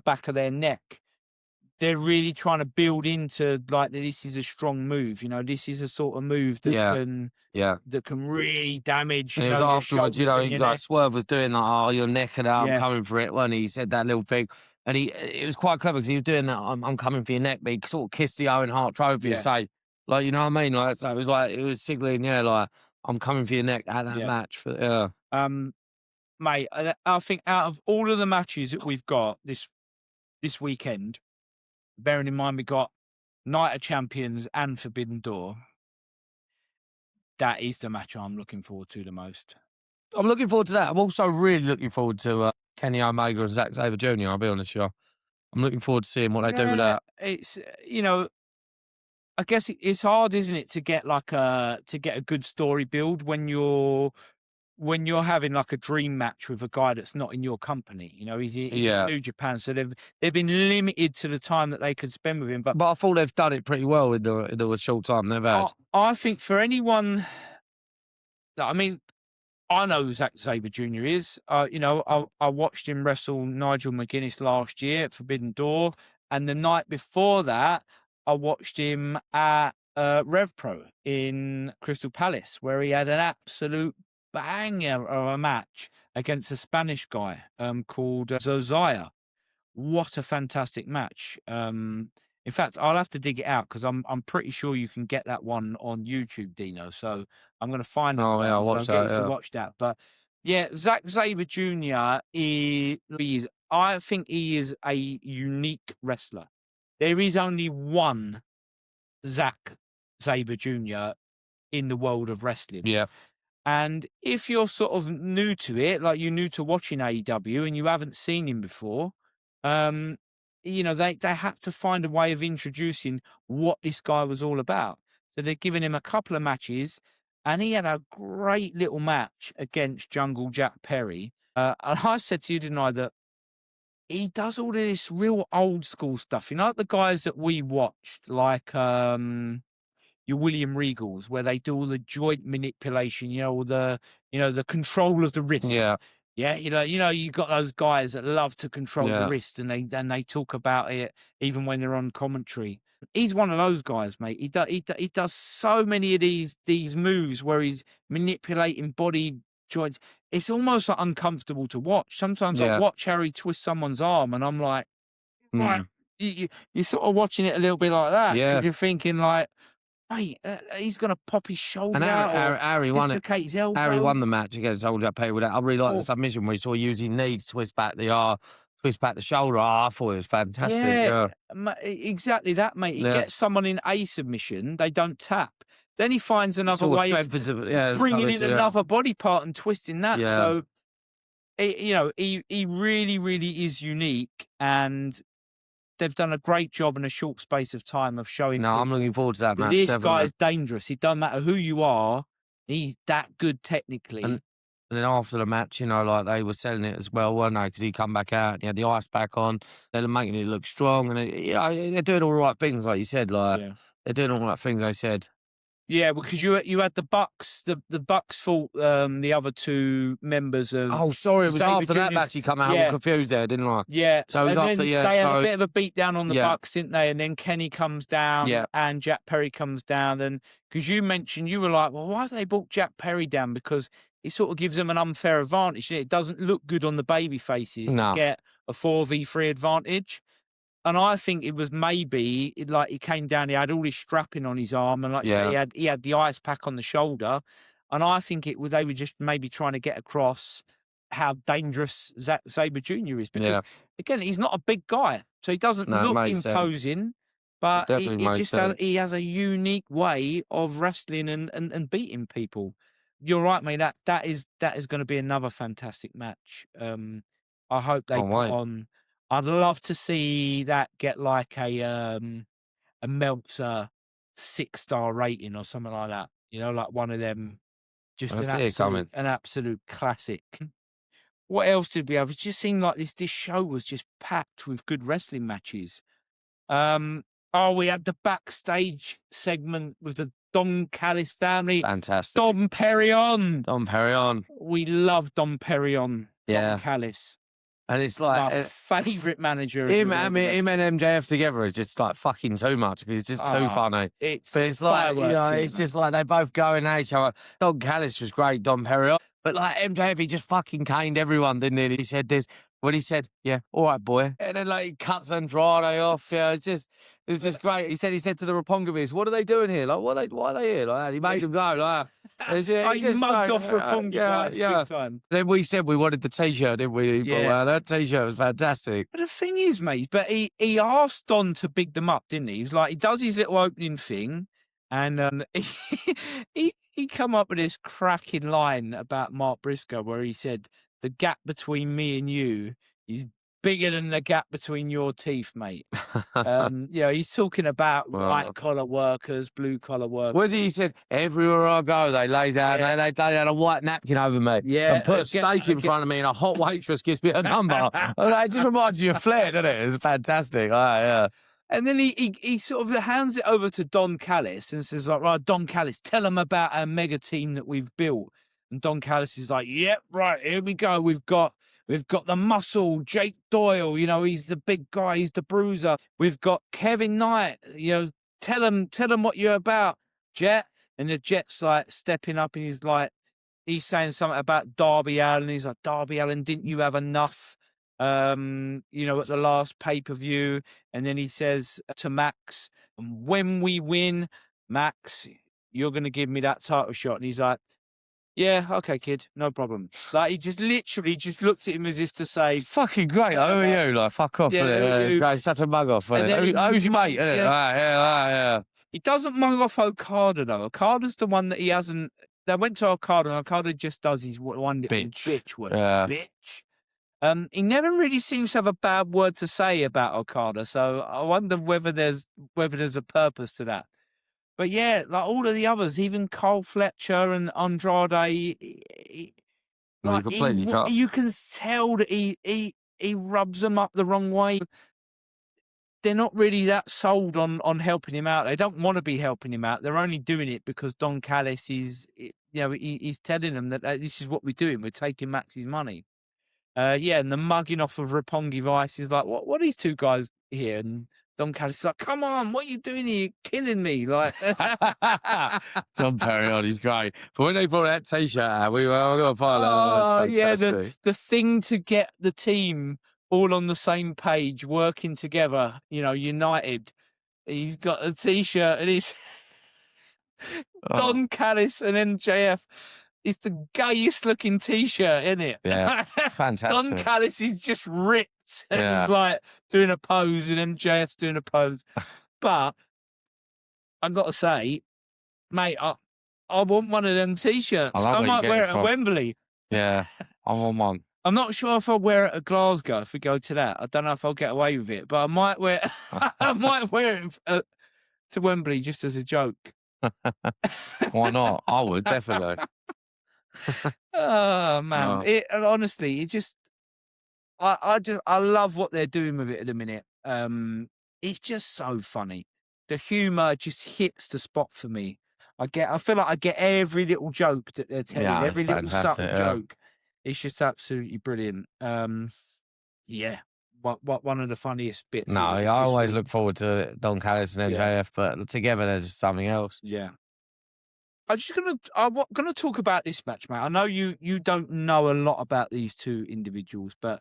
back of their neck. They're really trying to build into like this is a strong move. You know, this is a sort of move that can really damage. And it was afterwards, you know, like Swerve was doing like, oh, you're necking out, I'm coming for it. When he said that little thing, and it was quite clever because he was doing that. I'm coming for your neck, but he sort of kissed the Owen Hart trophy and say, like, you know what I mean? Like, so it was signaling, like I'm coming for your neck at that match. Mate, I think out of all of the matches that we've got this weekend, bearing in mind we got Night of Champions and Forbidden Door, that is the match I'm looking forward to the most. I'm looking forward to that. I'm also really looking forward to Kenny Omega and Zack Sabre Jr., I'll be honest with you. I'm looking forward to seeing what they do with that. It's, you know, I guess it's hard, isn't it, to get a good story build when you're having like a dream match with a guy that's not in your company. You know, he's in Yeah. New Japan, so they've been limited to the time that they could spend with him. But I thought they've done it pretty well in the short time they've had. I think for anyone, I mean, I know who Zack Sabre Jr. is. You know, I watched him wrestle Nigel McGuinness last year at Forbidden Door, and the night before that, I watched him at Rev Pro in Crystal Palace, where he had an absolute banger of a match against a Spanish guy called Zozaya. What a fantastic match! In fact, I'll have to dig it out because I'm pretty sure you can get that one on YouTube, Deano. So I'm going to find that Oh one yeah, I and watched get you that. to Yeah. watch that. But yeah, Zack Sabre Jr. is, I think he is a unique wrestler. There is only one Zack Sabre Jr. in the world of wrestling. Yeah. And if you're sort of new to it, like you're new to watching AEW and you haven't seen him before, you know, they had to find a way of introducing what this guy was all about. So they're giving him a couple of matches, and he had a great little match against Jungle Jack Perry. And I said to you, didn't I, that he does all this real old school stuff. You know, like the guys that we watched, like your William Regals, where they do all the joint manipulation, the control of the wrist. Yeah. Yeah, you got those guys that love to control the Yeah. wrist, and they talk about it even when they're on commentary. He's one of those guys, mate. He does so many of these moves where he's manipulating body joints. It's almost like uncomfortable to watch. Sometimes I Yeah. watch how he twists someone's arm, and I'm like, right, Mm. you're sort of watching it a little bit like that because Yeah. you're thinking like, mate, he's going to pop his shoulder And out or Harry won it. dislocate his elbow. Harry won the match against Old Jack Perry with that. I really like Oh. the submission where he saw use his knees, twist back the shoulder. I thought it was fantastic. Yeah. Exactly that, mate. He Yeah. gets someone in a submission, they don't tap. Then he finds another Sort of way of bringing in another body part and twisting that. Yeah. So, he really, really is unique, and they've done a great job in a short space of time of showing. No, I'm looking forward to that match. This definitely. guy's dangerous. It doesn't matter who you are. He's that good technically. And then after the match, like they were selling it as well, weren't they? Because he come back out and he had the ice pack on. They're making it look strong, and they're doing all the right things, like you said. They're doing all the right things. They said. Yeah, because you had the Bucks. The Bucks fought the other two members of. Oh, sorry, it was Sabre after that Jr.'s. match he come out. Yeah. I'm confused there, didn't I? Yeah, So it was and after. then Yeah, they had so a bit of a beat down on the Yeah. Bucks, didn't they? And then Kenny comes down, Yeah. and Jack Perry comes down, and because you mentioned, you were like, well, why have they brought Jack Perry down? Because it sort of gives them an unfair advantage. It doesn't look good on the baby faces No. to get a 4v3 advantage. And I think it was maybe like he came down, he had all his strapping on his arm, and like you Yeah. say, he had the ice pack on the shoulder. And I think they were just maybe trying to get across how dangerous Zack Sabre Jr. is. Because Yeah. again, he's not a big guy, so he doesn't No, it look makes sense. imposing, but Definitely he makes just sense. he has a unique way of wrestling and beating people. You're right, mate. That is going to be another fantastic match. I hope they Can't put wait. on. I'd love to see that get like a Meltzer 6-star rating or something like that. Like one of them, just I see it coming. an absolute classic. What else did we have? It just seemed like this show was just packed with good wrestling matches. We had the backstage segment with the Don Callis family. Fantastic. Dom Perignon. Dom Perignon. We love Dom Perignon. Yeah. Dom Callis. And it's My like favourite manager. him and MJF together is just like fucking too much because it's just too funny. But it's like it's just like they both going at each other. Don Callis was great, Don Perignon, but like MJF, he just fucking caned everyone, didn't he? He said this when he said, "Yeah, all right, boy," and then like he cuts Andrade off. Yeah, it's just great. He said to the Rapongavis, "What are they doing here? Like, why are they here?" Like that. He made them go like. He mugged off Rapongavis big time. Then we said we wanted the T-shirt, didn't we? Yeah. That T-shirt was fantastic. But the thing is, mate, but he asked Don to big them up, didn't he? He was like, he does his little opening thing, and he come up with this cracking line about Mark Briscoe where he said, "The gap between me and you is bigger than the gap between your teeth, mate. He's talking about white collar workers, blue collar workers. Was he said, everywhere I go, they lay down, they had a white napkin over me and put a steak in front of me, and a hot waitress gives me a number. It just reminds you of Flair, doesn't it? It's fantastic. Yeah. And then he sort of hands it over to Don Callis and says, like, right, Don Callis, tell them about our mega team that we've built. And Don Callis is like, yep, right, here we go. We've got the muscle, Jake Doyle, he's the big guy, he's the bruiser. We've got Kevin Knight, tell him what you're about, Jet. And the Jet's like stepping up, and he's saying something about Darby Allin. He's like, Darby Allin, didn't you have enough? At the last pay-per-view. And then he says to Max, when we win, Max, you're going to give me that title shot. And he's like, yeah, okay, kid, no problem. Like, he just literally just looks at him as if to say, fucking great, who are you? Like, fuck off, it's such a mug off. Who's your mate, isn't it? Yeah. He doesn't mug off Okada, though. Okada's the one that he hasn't. They went to Okada, and Okada just does his one little bitch word. Yeah. Bitch. He never really seems to have a bad word to say about Okada, so I wonder whether there's a purpose to that. But yeah, like all of the others, even Cole Fletcher and Andrade, you can tell that he rubs them up the wrong way. They're not really that sold on helping him out. They don't want to be helping him out. They're only doing it because Don Callis he's telling them that this is what we're doing. We're taking Max's money. And the mugging off of Roppongi Vice is like, what are these two guys here? And Don Callis is like, come on, what are you doing here? You're killing me. Like, Tom Perry, he's great. But when they brought that T-shirt out, we were going to find the thing to get the team all on the same page, working together, united. He's got a T-shirt, and he's Don Callis and MJF. It's the gayest looking T-shirt, isn't it? Yeah, it's fantastic. Don Callis is just ripped. And he's like doing a pose, and MJF's doing a pose. But I've got to say, mate, I want one of them T-shirts. I might wear it at Wembley. Yeah, I want one. I'm not sure if I'll wear it at Glasgow if we go to that. I don't know if I'll get away with it, but I might wear it to Wembley just as a joke. Why not? I would, definitely. Oh man! Honestly, it just I love what they're doing with it at the minute. It's just so funny. The humor just hits the spot for me. I feel like I get every little joke that they're telling, every little subtle joke. It's just absolutely brilliant. One of the funniest bits. No, I always look forward to Don Callis and MJF, but together they're just something else. Yeah. I'm gonna talk about this match, mate. I know you don't know a lot about these two individuals, but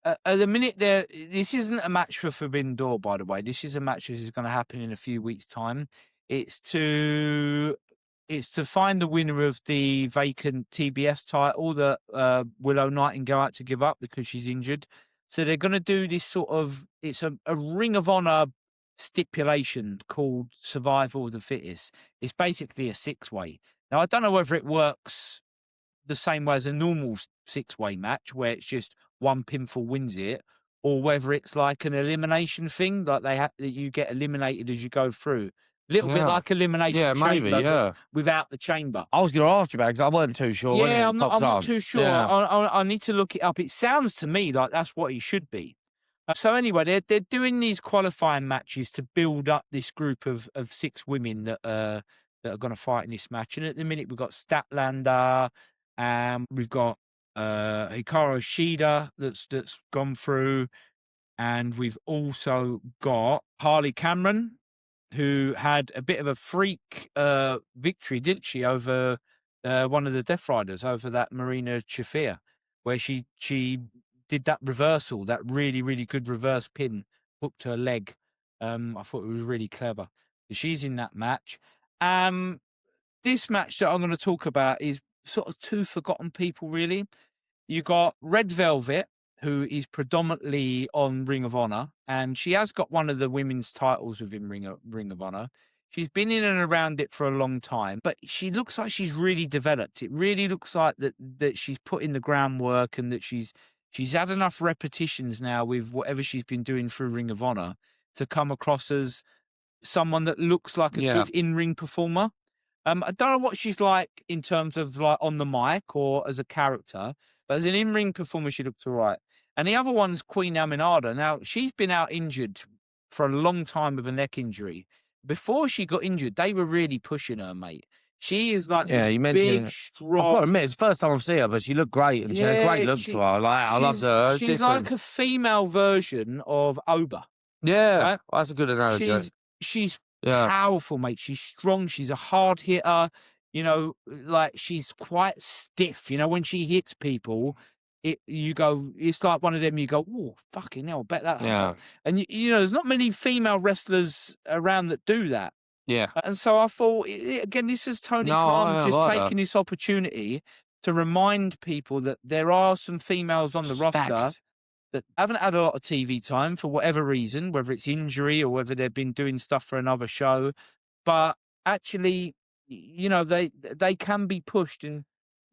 at the minute this isn't a match for Forbidden Door, by the way. This is a match that is going to happen in a few weeks' time. It's to find the winner of the vacant TBS title that Willow Nightingale had to give up because she's injured. So they're going to do this sort of, it's a Ring of Honor stipulation called Survival of the Fittest. It's basically a 6-way. Now, I don't know whether it works the same way as a normal 6-way match where it's just one pinfall wins it, or whether it's like an elimination thing, like that you get eliminated as you go through. A little bit like Elimination Chamber, without the chamber. I was going to ask you about it because I wasn't too sure. Yeah, I'm not too sure. Yeah. I need to look it up. It sounds to me like that's what he should be. So anyway, they're doing these qualifying matches to build up this group of 6 women that are going to fight in this match. And at the minute, we've got Statlander, and we've got Hikaru Shida that's gone through, and we've also got Harley Cameron, who had a bit of a freak victory, didn't she, over one of the Death Riders, over that Marina Shafir, where she did that reversal, that really, really good reverse pin, hooked her leg. I thought it was really clever. She's in that match. This match that I'm going to talk about is sort of 2 forgotten people, really. You got Red Velvet, who is predominantly on Ring of Honor, and she has got one of the women's titles within Ring of Honor. She's been in and around it for a long time, but she looks like she's really developed. It really looks like that she's put in the groundwork and that she's She's had enough repetitions now with whatever she's been doing through Ring of Honor to come across as someone that looks like a Yeah. good in-ring performer. I don't know what she's like in terms of like on the mic or as a character, but as an in-ring performer, she looks all right. And the other one's Queen Aminata. Now, she's been out injured for a long time with a neck injury. Before she got injured, they were really pushing her, mate. She is like Yeah, this you mentioned big, it. I've got to strong. admit, it's the first time I've seen her, but she looked great and she had a great Yeah, look to her. Like, I loved her. It's she's like different. a female version of Oba, Yeah, right? that's a good analogy. She's Yeah, powerful, mate. She's strong. She's a hard hitter. You know, like she's quite stiff. You know, when she hits people, it's like one of them. You go, oh, fucking hell, bet that yeah, hurt. And you know, there's not many female wrestlers around that do that. yeah. And so I thought, again, this is Tony No, Khan I just like that. taking this opportunity to remind people that there are some females on the roster Stacks. that haven't had a lot of TV time for whatever reason, whether it's injury or whether they've been doing stuff for another show, but actually, you know, they can be pushed. And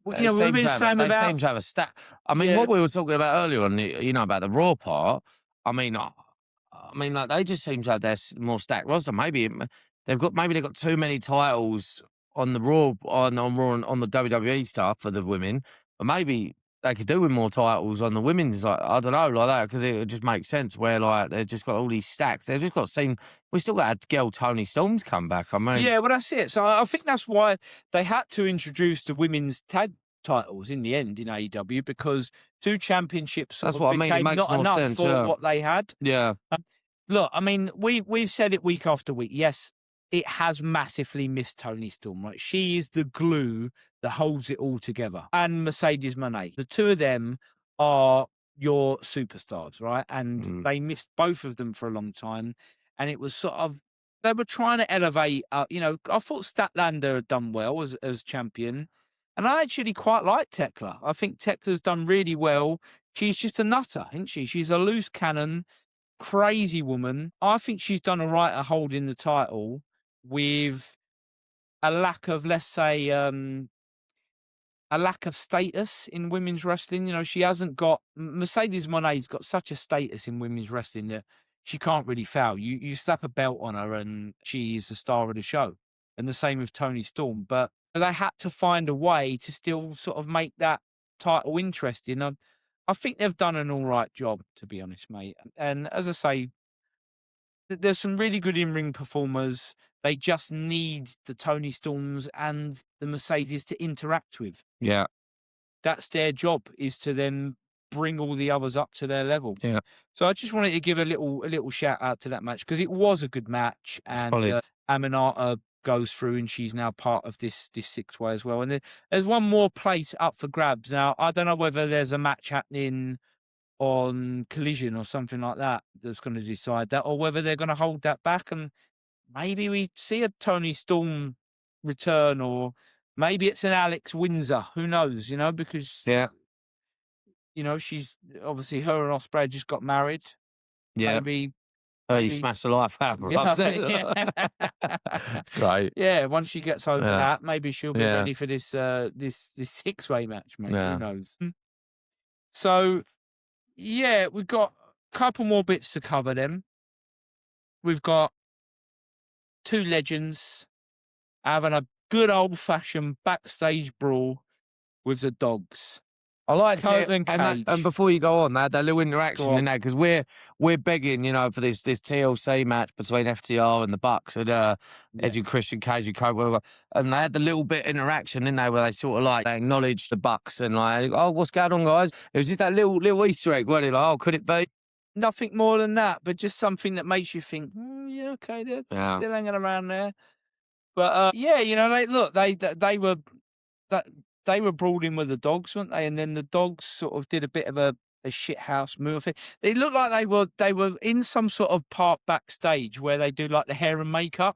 you They know, we've seem been to have it. saying They about seem to have a stack. I mean, yeah, what we were talking about earlier on, you know, about the Raw part. I mean, like they just seem to have their more stacked roster. Maybe they've got too many titles on the Raw on the WWE stuff for the women, but maybe they could do with more titles on the women's. Like I don't know, like that because it would just makes sense. Where like they've just got all these stacks. They've just got seen. We still got a girl Tony Storm's come back. I mean, yeah, well, that's it. So I think that's why they had to introduce the women's tag titles in the end in AEW because two championships sort that's of what I mean. It became makes not more enough sense. for Yeah, what they had. yeah, Look, I mean, we've said it week after week. Yes, it has massively missed Tony Storm, right? She is the glue that holds it all together. And Mercedes Moné. The two of them are your superstars, right? And mm, they missed both of them for a long time. And it was sort of they were trying to elevate you know, I thought Statlander had done well as champion. And I actually quite like Tekla. I think Tekla's done really well. She's just a nutter, isn't she? She's a loose cannon crazy woman. I think she's done all right at holding the title with a lack of, let's say, a lack of status in women's wrestling. You know, she hasn't got Mercedes Moné's got such a status in women's wrestling that she can't really fail. You slap a belt on her and she is the star of the show. And the same with Tony Storm. But they had to find a way to still sort of make that title interesting. I think they've done an all right job, to be honest, mate. And as I say, there's some really good in-ring performers. They just need the Tony Storms and the Mercedes to interact with. yeah, That's their job, is to then bring all the others up to their level. yeah. So I just wanted to give a little shout out to that match because it was a good match, and Solid. Aminata goes through, and she's now part of this six-way as well. And there's one more place up for grabs. Now I don't know whether there's a match happening on Collision or something like that that's going to decide that, or whether they're going to hold that back and maybe we see a Tony Storm return, or maybe it's an Alex Windsor. Who knows? You know, because Yeah, you know she's obviously her and Ospreay just got married. yeah. Maybe, Oh, you maybe. smashed the life out of You know, her. It's great. yeah. Once she gets over Yeah, that, maybe she'll be yeah, ready for this six-way match, mate. Who yeah. knows? So yeah, we've got a couple more bits to cover. Then we've got two legends having a good old-fashioned backstage brawl with the dogs. I liked Coat it, and and Cage. before you go on, they had that little interaction Go on. in that because we're begging, you know, for this TLC match between FTR and the Bucks and Edge and Christian Cage and Cobra, and they had the little bit interaction, didn't they, where they sort of like they acknowledged the Bucks and like, oh, what's going on, guys? It was just that little Easter egg, wasn't it? Like, oh, could it be? Nothing more than that, but just something that makes you think, yeah, okay, they're Yeah, still hanging around there. But yeah, you know, they were that they were brawling with the dogs, weren't they? And then the dogs sort of did a bit of a shit house move. They looked like they were in some sort of part backstage where they do like the hair and makeup,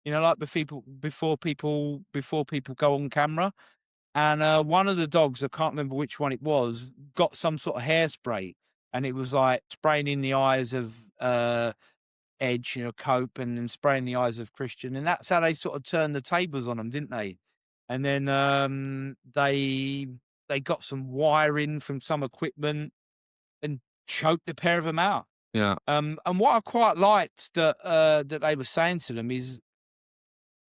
you know, like before people go on camera. And one of the dogs, I can't remember which one it was, got some sort of hairspray, and it was like spraying in the eyes of Edge, you know, Cope, and then spraying the eyes of Christian, and that's how they sort of turned the tables on them, didn't they? And then they got some wiring from some equipment, and choked the pair of them out. Yeah. And what I quite liked that they were saying to them is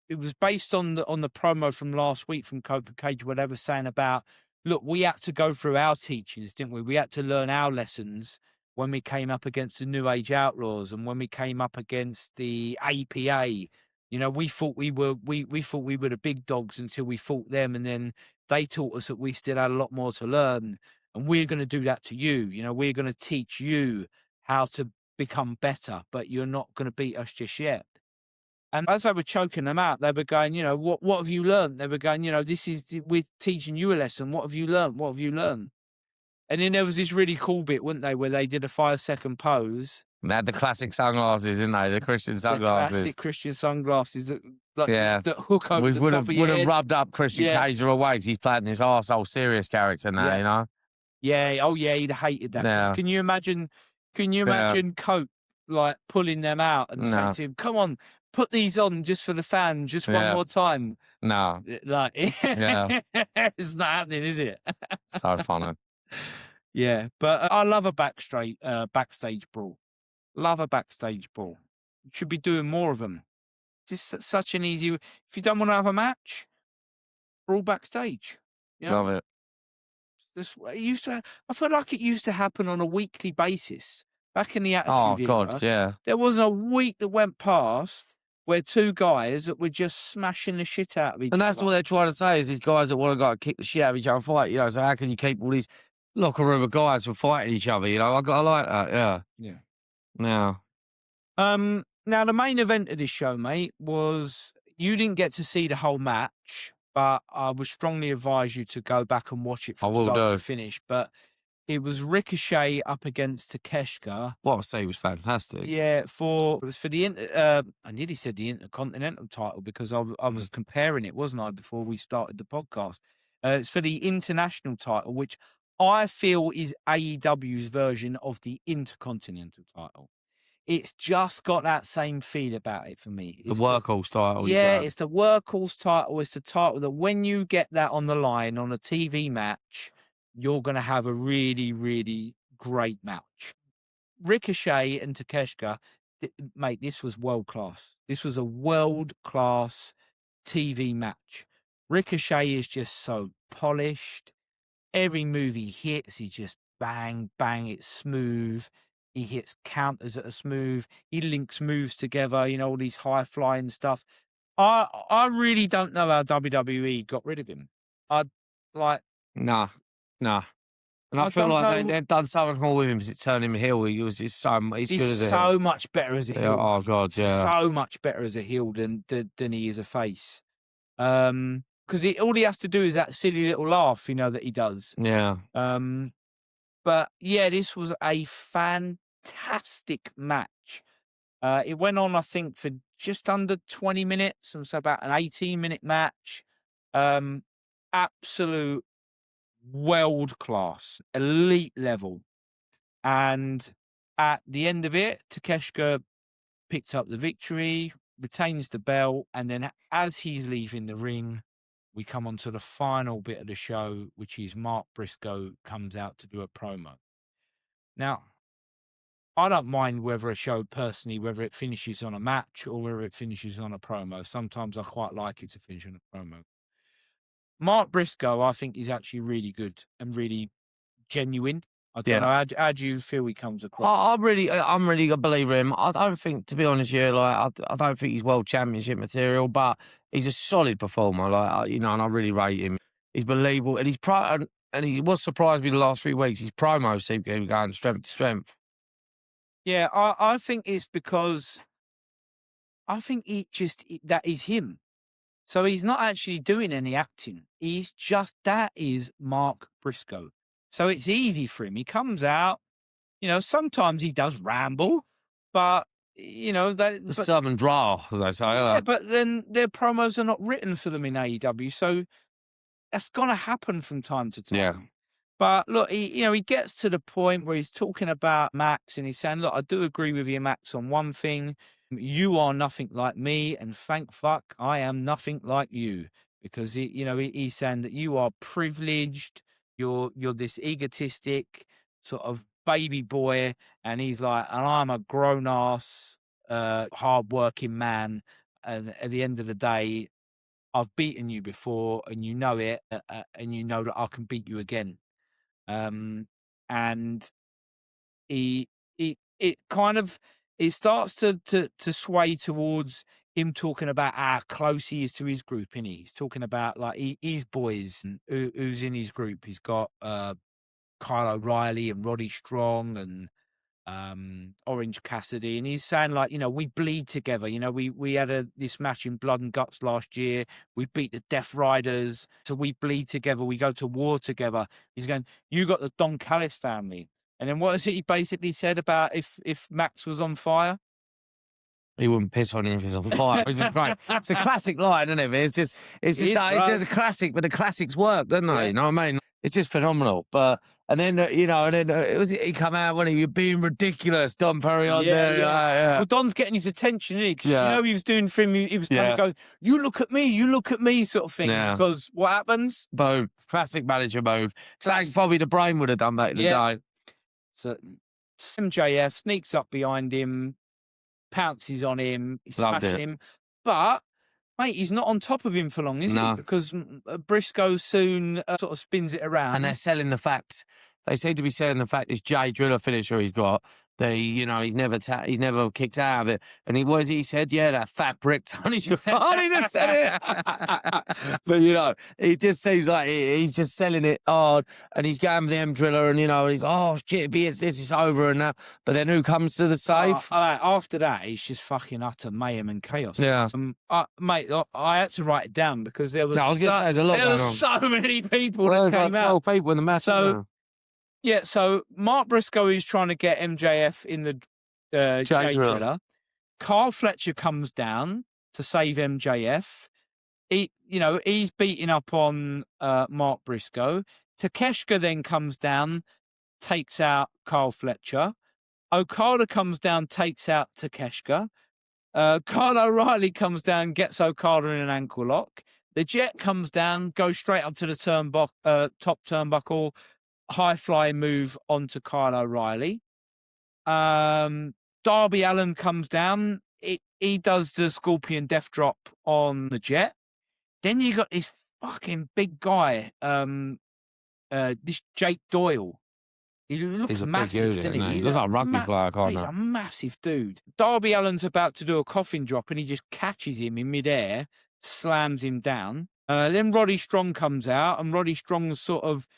it was based on the promo from last week from Cobra Cage, where they were saying about, look, we had to go through our teachings, didn't we? We had to learn our lessons when we came up against the New Age Outlaws and when we came up against the APA. You know, we thought we were the big dogs until we fought them, and then they taught us that we still had a lot more to learn. And we're going to do that to you. You know, we're going to teach you how to become better, but you're not going to beat us just yet. And as they were choking them out, they were going, you know, what have you learned? They were going, you know, we're teaching you a lesson. What have you learned? What have you learned? And then there was this really cool bit, weren't they, where they did a 5-second pose. They had the classic sunglasses, didn't they? The Christian The sunglasses. classic Christian sunglasses that, like, Yeah. that hook over We the would top have of your head. rubbed up Christian Yeah. Cage away because he's playing this arsehole serious character now, Yeah. you know? Yeah. Oh, yeah. He'd hated that. 'Cause Yeah. Can you imagine Cope like pulling them out and saying No. to him, "Come on, put these on just for the fans, just one Yeah. more time." No. Like, Yeah. it's not happening, is it? So funny. Yeah, but I love a backstage brawl. Love a backstage brawl. Should be doing more of them. Just such an easy. If you don't want to have a match, brawl backstage. You know, Love it. I feel like it used to happen on a weekly basis back in the Oh, Attitude Era. God, yeah. There wasn't a week that went past where two guys that were just smashing the shit out of each And other. that's what they're trying to say is these guys that want to go kick the shit out of each other and fight, you know, so how can you keep all these locker room of guys from fighting each other, you know? I like that, yeah. Yeah. Now, Now the main event of this show, mate, was you didn't get to see the whole match, but I would strongly advise you to go back and watch it from will start do. to finish. But it was Ricochet up against Takeshita. what I say was fantastic. Yeah, it was for the I nearly said the Intercontinental title because I was comparing it, wasn't I, before we started the podcast? It's for the International title, which I feel is AEW's version of the Intercontinental title. It's just got that same feel about it for me. The workhorse title. Yeah, it's the workhorse title. It's the title that when you get that on the line on a TV match, you're going to have a really, really great match. Ricochet and Takeshita, mate, this was world class. This was a world class TV match. Ricochet is just so polished. Every move he hits, he just bang, bang. It's smooth. He hits counters that are smooth. He links moves together, you know, all these high flying stuff. I really don't know how WWE got rid of him. Nah. And I feel don't like know. they've done something more with him to turn him heel. He was just he's good as a heel. so much better as a heel. Oh, God, yeah. So much better as a heel than he is a face. Because all he has to do is that silly little laugh, you know, that he does. Yeah. But yeah, this was a fantastic match. It went on, I think, for just under 20 minutes, so about an 18-minute match. Absolute world class, elite level. And at the end of it, Takeshita picked up the victory, retains the belt, and then as he's leaving the ring, we come on to the final bit of the show, which is Mark Briscoe comes out to do a promo. Now, I don't mind whether it finishes on a match or whether it finishes on a promo. Sometimes I quite like it to finish on a promo. Mark Briscoe, I think, is actually really good and really genuine. I don't know. How do you feel he comes across? I'm really a believer in him. I don't think, to be honest, I don't think he's world championship material, but he's a solid performer. And I really rate him. He's believable, and and he was surprised me the last 3 weeks. His promos seem to be going strength to strength. Yeah, I think it's because I think that is him. So he's not actually doing any acting. That is Mark Briscoe. So it's easy for him. He comes out, you know, sometimes he does ramble, but, you know, Southern drawl, as I say. Yeah, but then their promos are not written for them in AEW. So that's going to happen from time to time. Yeah. But look, he gets to the point where he's talking about Max and he's saying, look, I do agree with you, Max, on one thing. You are nothing like me, and thank fuck I am nothing like you. Because he's saying that you are privileged, you're this egotistic, sort of baby boy, and he's like, and I'm a grown ass, hard-working man, and at the end of the day, I've beaten you before, and you know it, and you know that I can beat you again. And he it kind of it starts to sway towards him talking about how close he is to his group, innit? He's talking about like his boys and who's in his group. He's got Kyle O'Reilly and Roddy Strong and Orange Cassidy, and he's saying like, we bleed together. We had this match in Blood and Guts last year. We beat the Death Riders, so we bleed together. We go to war together. He's going, you got the Don Callis family, and then what is it he basically said about if Max was on fire? He wouldn't piss on him if he's on fire. Which is great. It's a classic line, isn't it? It's just a classic, but the classics work, don't they? Yeah. You know what I mean? It's just phenomenal. But and then he come out when he was being ridiculous. Don Perry on there. Yeah. Well, Don's getting his attention, isn't he? Because he was doing for him. He was kind of going, "You look at me," sort of thing. Yeah. Because what happens? Boom. Classic manager move. It's like Bobby the Brain would have done that in the day. So MJF sneaks up behind him, pounces on him, he smashes him. But, mate, he's not on top of him for long, is he? Because Briscoe soon sort of spins it around. And they're selling the fact, they seem to be selling the fact this Jay Driller finisher he's got, he's never kicked out of it. And he said, yeah, that fat prick Tony Schiavone just said it. But, he just seems like he's just selling it hard. And he's going with the M Driller and, he's, oh, shit, this is over and that. But then who comes to the safe? After that, it's just fucking utter mayhem and chaos. Yeah. Mate, I had to write it down because there was, there's a lot there was so many people that came out. 12 people in the match. So Mark Briscoe is trying to get MJF in the Jay Driller. Carl Fletcher comes down to save MJF. He's beating up on Mark Briscoe. Takeshita then comes down, takes out Carl Fletcher. Okada comes down, takes out Takeshita. Kyle O'Reilly comes down, gets Okada in an ankle lock. The Jet comes down, goes straight up to the top turnbuckle. High fly move onto Kyle O'Reilly. Darby Allin comes down. He does the Scorpion Death Drop on the Jet. Then you got this fucking big guy, this Jake Doyle. He looks massive, doesn't he? He's like a rugby player, he's a massive dude. Darby Allin's about to do a coffin drop, and he just catches him in midair, slams him down. Then Roddy Strong comes out, and Roddy Strong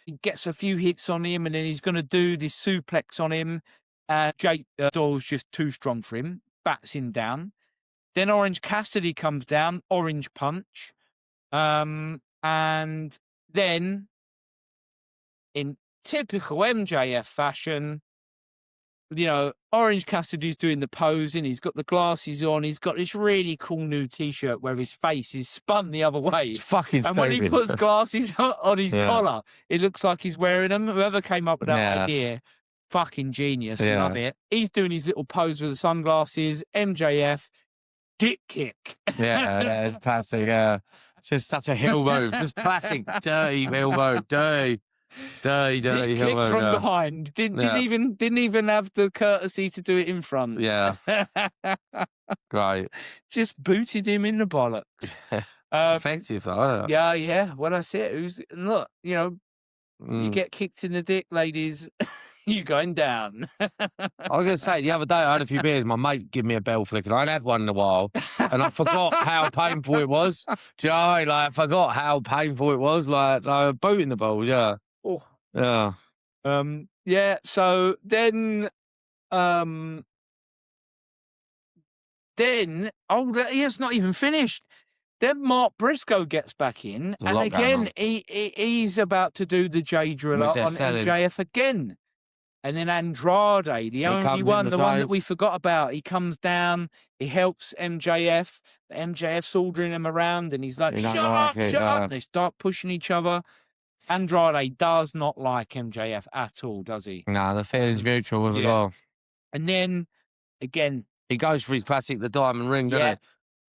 he gets a few hits on him, and then he's going to do this suplex on him. And Jake Doyle's just too strong for him, bats him down. Then Orange Cassidy comes down, orange punch. And then, in typical MJF fashion, Orange Cassidy's doing the posing. He's got the glasses on. He's got this really cool new T-shirt where his face is spun the other way. It's fucking stupid. And when he puts glasses on his collar, it looks like he's wearing them. Whoever came up with that idea, fucking genius. Love it. He's doing his little pose with the sunglasses. MJF, dick kick. It's classic. Just such a heel move. Just classic dirty heel move. Dirty heel move. From behind. Didn't even have the courtesy to do it in front. Yeah. Great. Just booted him in the bollocks. It's effective though. Yeah. Well, that's it. Look, you get kicked in the dick, ladies. You going down. I was going to say, the other day I had a few beers. My mate gave me a bell flick, and I hadn't had one in a while. And I forgot how painful it was. Do you know what I mean? Like, I forgot how painful it was. Like, so booting the balls, yeah. Oh. Yeah. So then, it's not even finished. Then Mark Briscoe gets back in, and again, he's about to do the J Driller on MJF again. And then Andrade, the only one, the one that we forgot about, he comes down, he helps MJF. MJF's ordering him around, and he's like, shut up. They start pushing each other. Andrade does not like MJF at all, does he? No, the feeling's mutual with it all. And then, again... He goes for his classic, the diamond ring, doesn't he?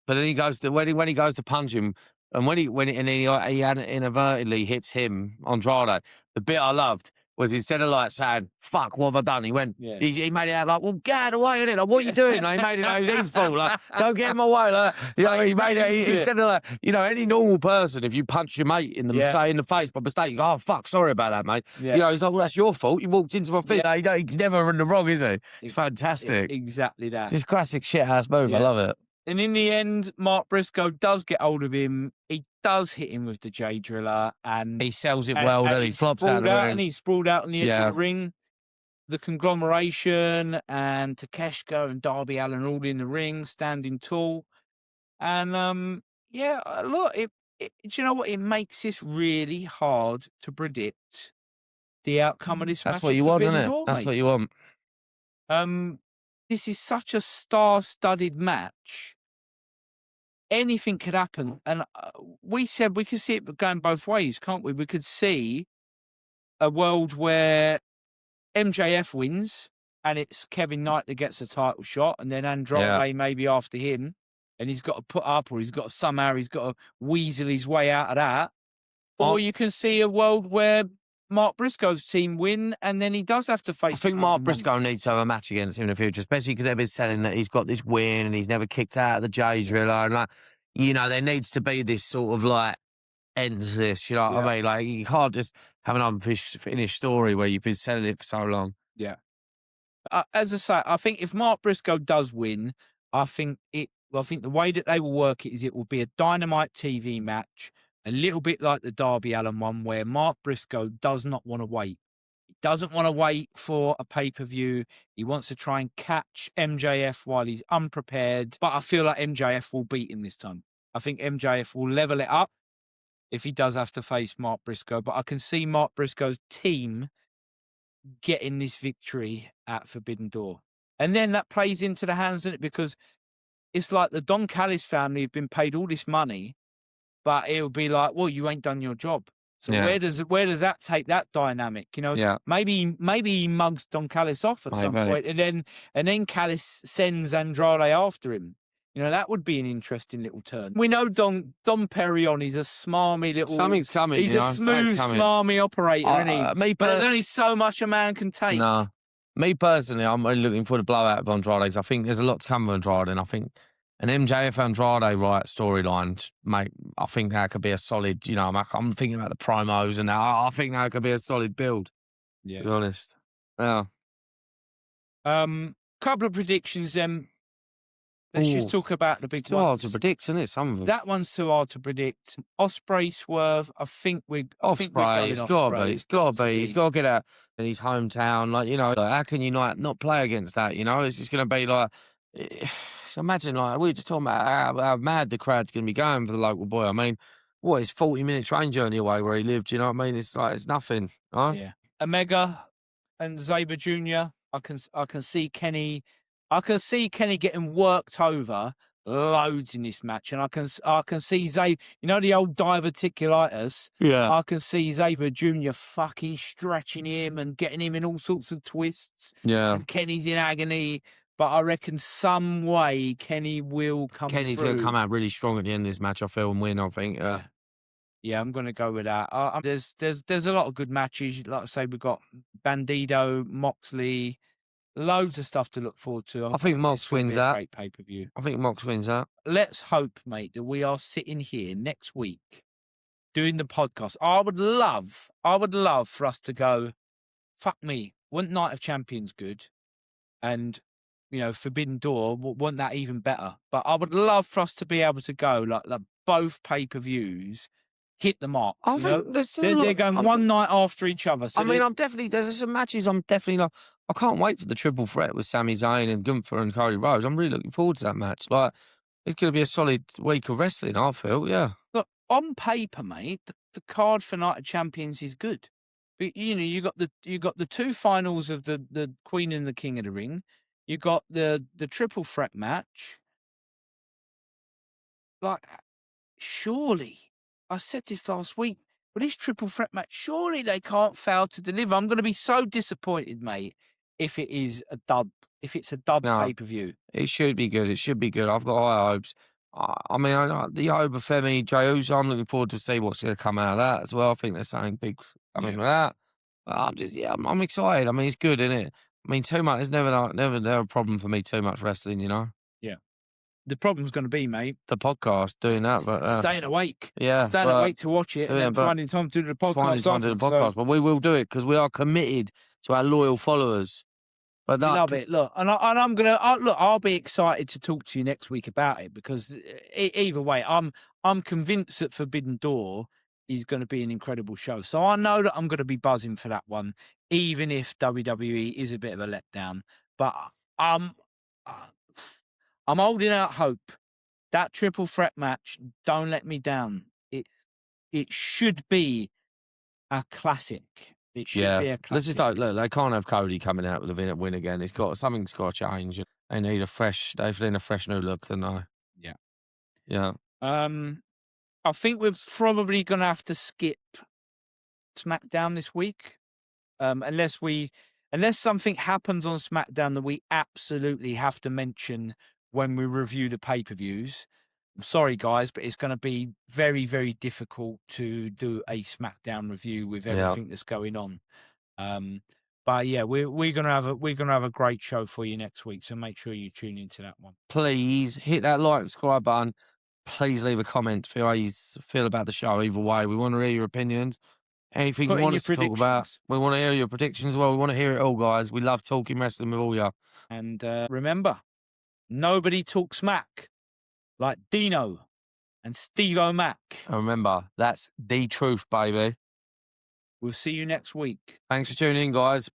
But then he goes to, when he goes to punch him, and he inadvertently hits him, Andrade, the bit I loved, was instead of like saying, fuck, what have I done? He went, Yeah. he made it out like, well, get away with it. Like, what are you doing? Like, he made it like it was his fault. Like, don't get in my way. Like, you know, he made it, instead of like, you know, any normal person, if you punch your mate in the, say, in the face by mistake, you go, oh, fuck, sorry about that, mate. Yeah. You know, he's like, well, that's your fault. You walked into my face. Like, he's never in the wrong, is he? It's fantastic. Exactly that. It's just classic shit-house move. I love it. And in the end, Mark Briscoe does get hold of him. He does hit him with the J Driller, and he sells it well. Then he flops out of the ring. And he's sprawled out on the edge of the ring. The conglomeration and Takeshita and Darby Allin all in the ring, standing tall. And look, do you know what? It makes this really hard to predict the outcome of this match. That's what you want, isn't it? That's what you want. This is such a star-studded match. Anything could happen, and we said we could see it going both ways, can't we? We could see a world where MJF wins, and it's Kevin Knight that gets a title shot, and then Andrade maybe after him, and he's got to put up, or he's got to weasel his way out of that. Or you can see a world where Mark Briscoe's team win, and then he does have to face. I think Mark Briscoe needs to have a match against him in the future, especially because they've been selling that he's got this win and he's never kicked out of the J Driller, and like, you know, there needs to be this sort of like end to this. You know what I mean? Like, you can't just have an unfinished story where you've been selling it for so long. Yeah. As I say, I think if Mark Briscoe does win, I think the way that they will work it is it will be a Dynamite TV match. A little bit like the Darby Allin one, where Mark Briscoe does not want to wait. He doesn't want to wait for a pay-per-view. He wants to try and catch MJF while he's unprepared. But I feel like MJF will beat him this time. I think MJF will level it up if he does have to face Mark Briscoe. But I can see Mark Briscoe's team getting this victory at Forbidden Door. And then that plays into the hands of it, because it's like the Don Callis family have been paid all this money, but it would be like, well, you ain't done your job. So where does that take that dynamic? You know, maybe he mugs Don Callis off at some point, and then Callis sends Andrade after him. You know, that would be an interesting little turn. We know Dom Perignon, he's a smarmy little. Something's coming. He's a smooth, smarmy operator, isn't he? But there's only so much a man can take. No, me personally, I'm really looking for the blowout of Andrade. I think there's a lot to come with Andrade, and I think an MJF Andrade storyline, mate, I think that could be a solid, you know, I'm thinking about the promos and that. I think that could be a solid build, to be honest. Yeah. Couple of predictions then. Let's just talk about the big ones. It's too hard to predict, isn't it, some of them? That one's too hard to predict. Ospreay, Swerve, I think we're going Ospreay. It's got to be. He's got to get out in his hometown. Like, you know, like, how can you not play against that, you know? It's just going to be like... Imagine, like, we were just talking about how mad the crowd's going to be going for the local boy. I mean, what is 40-minute train journey away where he lived? You know what I mean? It's like, it's nothing. Right? Yeah. Omega and Sabre Jr. I can see Kenny. I can see Kenny getting worked over loads in this match, and I can see Sabre. You know the old diverticulitis. Yeah. I can see Sabre Jr. fucking stretching him and getting him in all sorts of twists. Yeah. And Kenny's in agony. But I reckon some way Kenny will come through. Kenny's going to come out really strong at the end of this match, I feel, and win, I think. Yeah, I'm going to go with that. There's a lot of good matches. Like I say, we've got Bandido, Moxley, loads of stuff to look forward to. I think Mox wins that. Great pay-per-view. I think Mox wins that. Let's hope, mate, that we are sitting here next week doing the podcast. I would love for us to go, fuck me, wasn't Night of Champions good? And... you know, Forbidden Door, wasn't that even better? But I would love for us to be able to go like both pay-per-views hit the mark. I think they're going one night after each other. So I mean, there's some matches I'm definitely not. I can't wait for the triple threat with Sami Zayn and Gunther and Cody Rhodes. I'm really looking forward to that match. Like, it's going to be a solid week of wrestling, I feel, yeah. Look, on paper, mate, the card for Night of Champions is good. But, you know, you got the two finals of the Queen and the King of the Ring. You got the triple threat match. Like, surely, I said this last week, but this triple threat match, surely they can't fail to deliver. I'm going to be so disappointed, mate, if it is a dub, if it's a dub pay-per-view. It should be good. It should be good. I've got high hopes. I mean, the Obafemi, Jey Uso, I'm looking forward to see what's going to come out of that as well. I think there's something big coming with that. I'm excited. I mean, it's good, isn't it? I mean, too much. It's never a problem for me. Too much wrestling, you know. Yeah. The problem's going to be, mate, The podcast doing that, but staying awake. yeah, Staying but awake to watch it and then but finding time to do the finding podcast time to do the afterwards. podcast. So But we will do it because we are committed to our loyal followers. But we that, love it. Look, and I'm gonna look. I'll be excited to talk to you next week about it because either way, I'm convinced that Forbidden Door is going to be an incredible show. So I know that I'm going to be buzzing for that one, even if WWE is a bit of a letdown. But I'm I'm holding out hope. That triple threat match, don't let me down. It should be a classic. It should be a let's just classic. look. They can't have Cody coming out with a win again. Something's got to change. They need a fresh. They need a fresh new look, don't they? Yeah. Yeah. I think we're probably going to have to skip SmackDown this week, unless something happens on SmackDown that we absolutely have to mention when we review the pay-per-views. I'm sorry, guys, but it's going to be very, very difficult to do a SmackDown review with everything that's going on. But yeah, we're gonna have a great show for you next week. So make sure you tune into that one. Please hit that like and subscribe button. Please leave a comment for how you feel about the show. Either way, we want to hear your opinions. Anything Put you in want your us to talk about, predictions. we want to hear your predictions as well. We want to hear it all, guys. We love talking wrestling with all you. And remember, nobody talks smack like Deano and Steve O'Mac. And remember, that's the truth, baby. We'll see you next week. Thanks for tuning in, guys.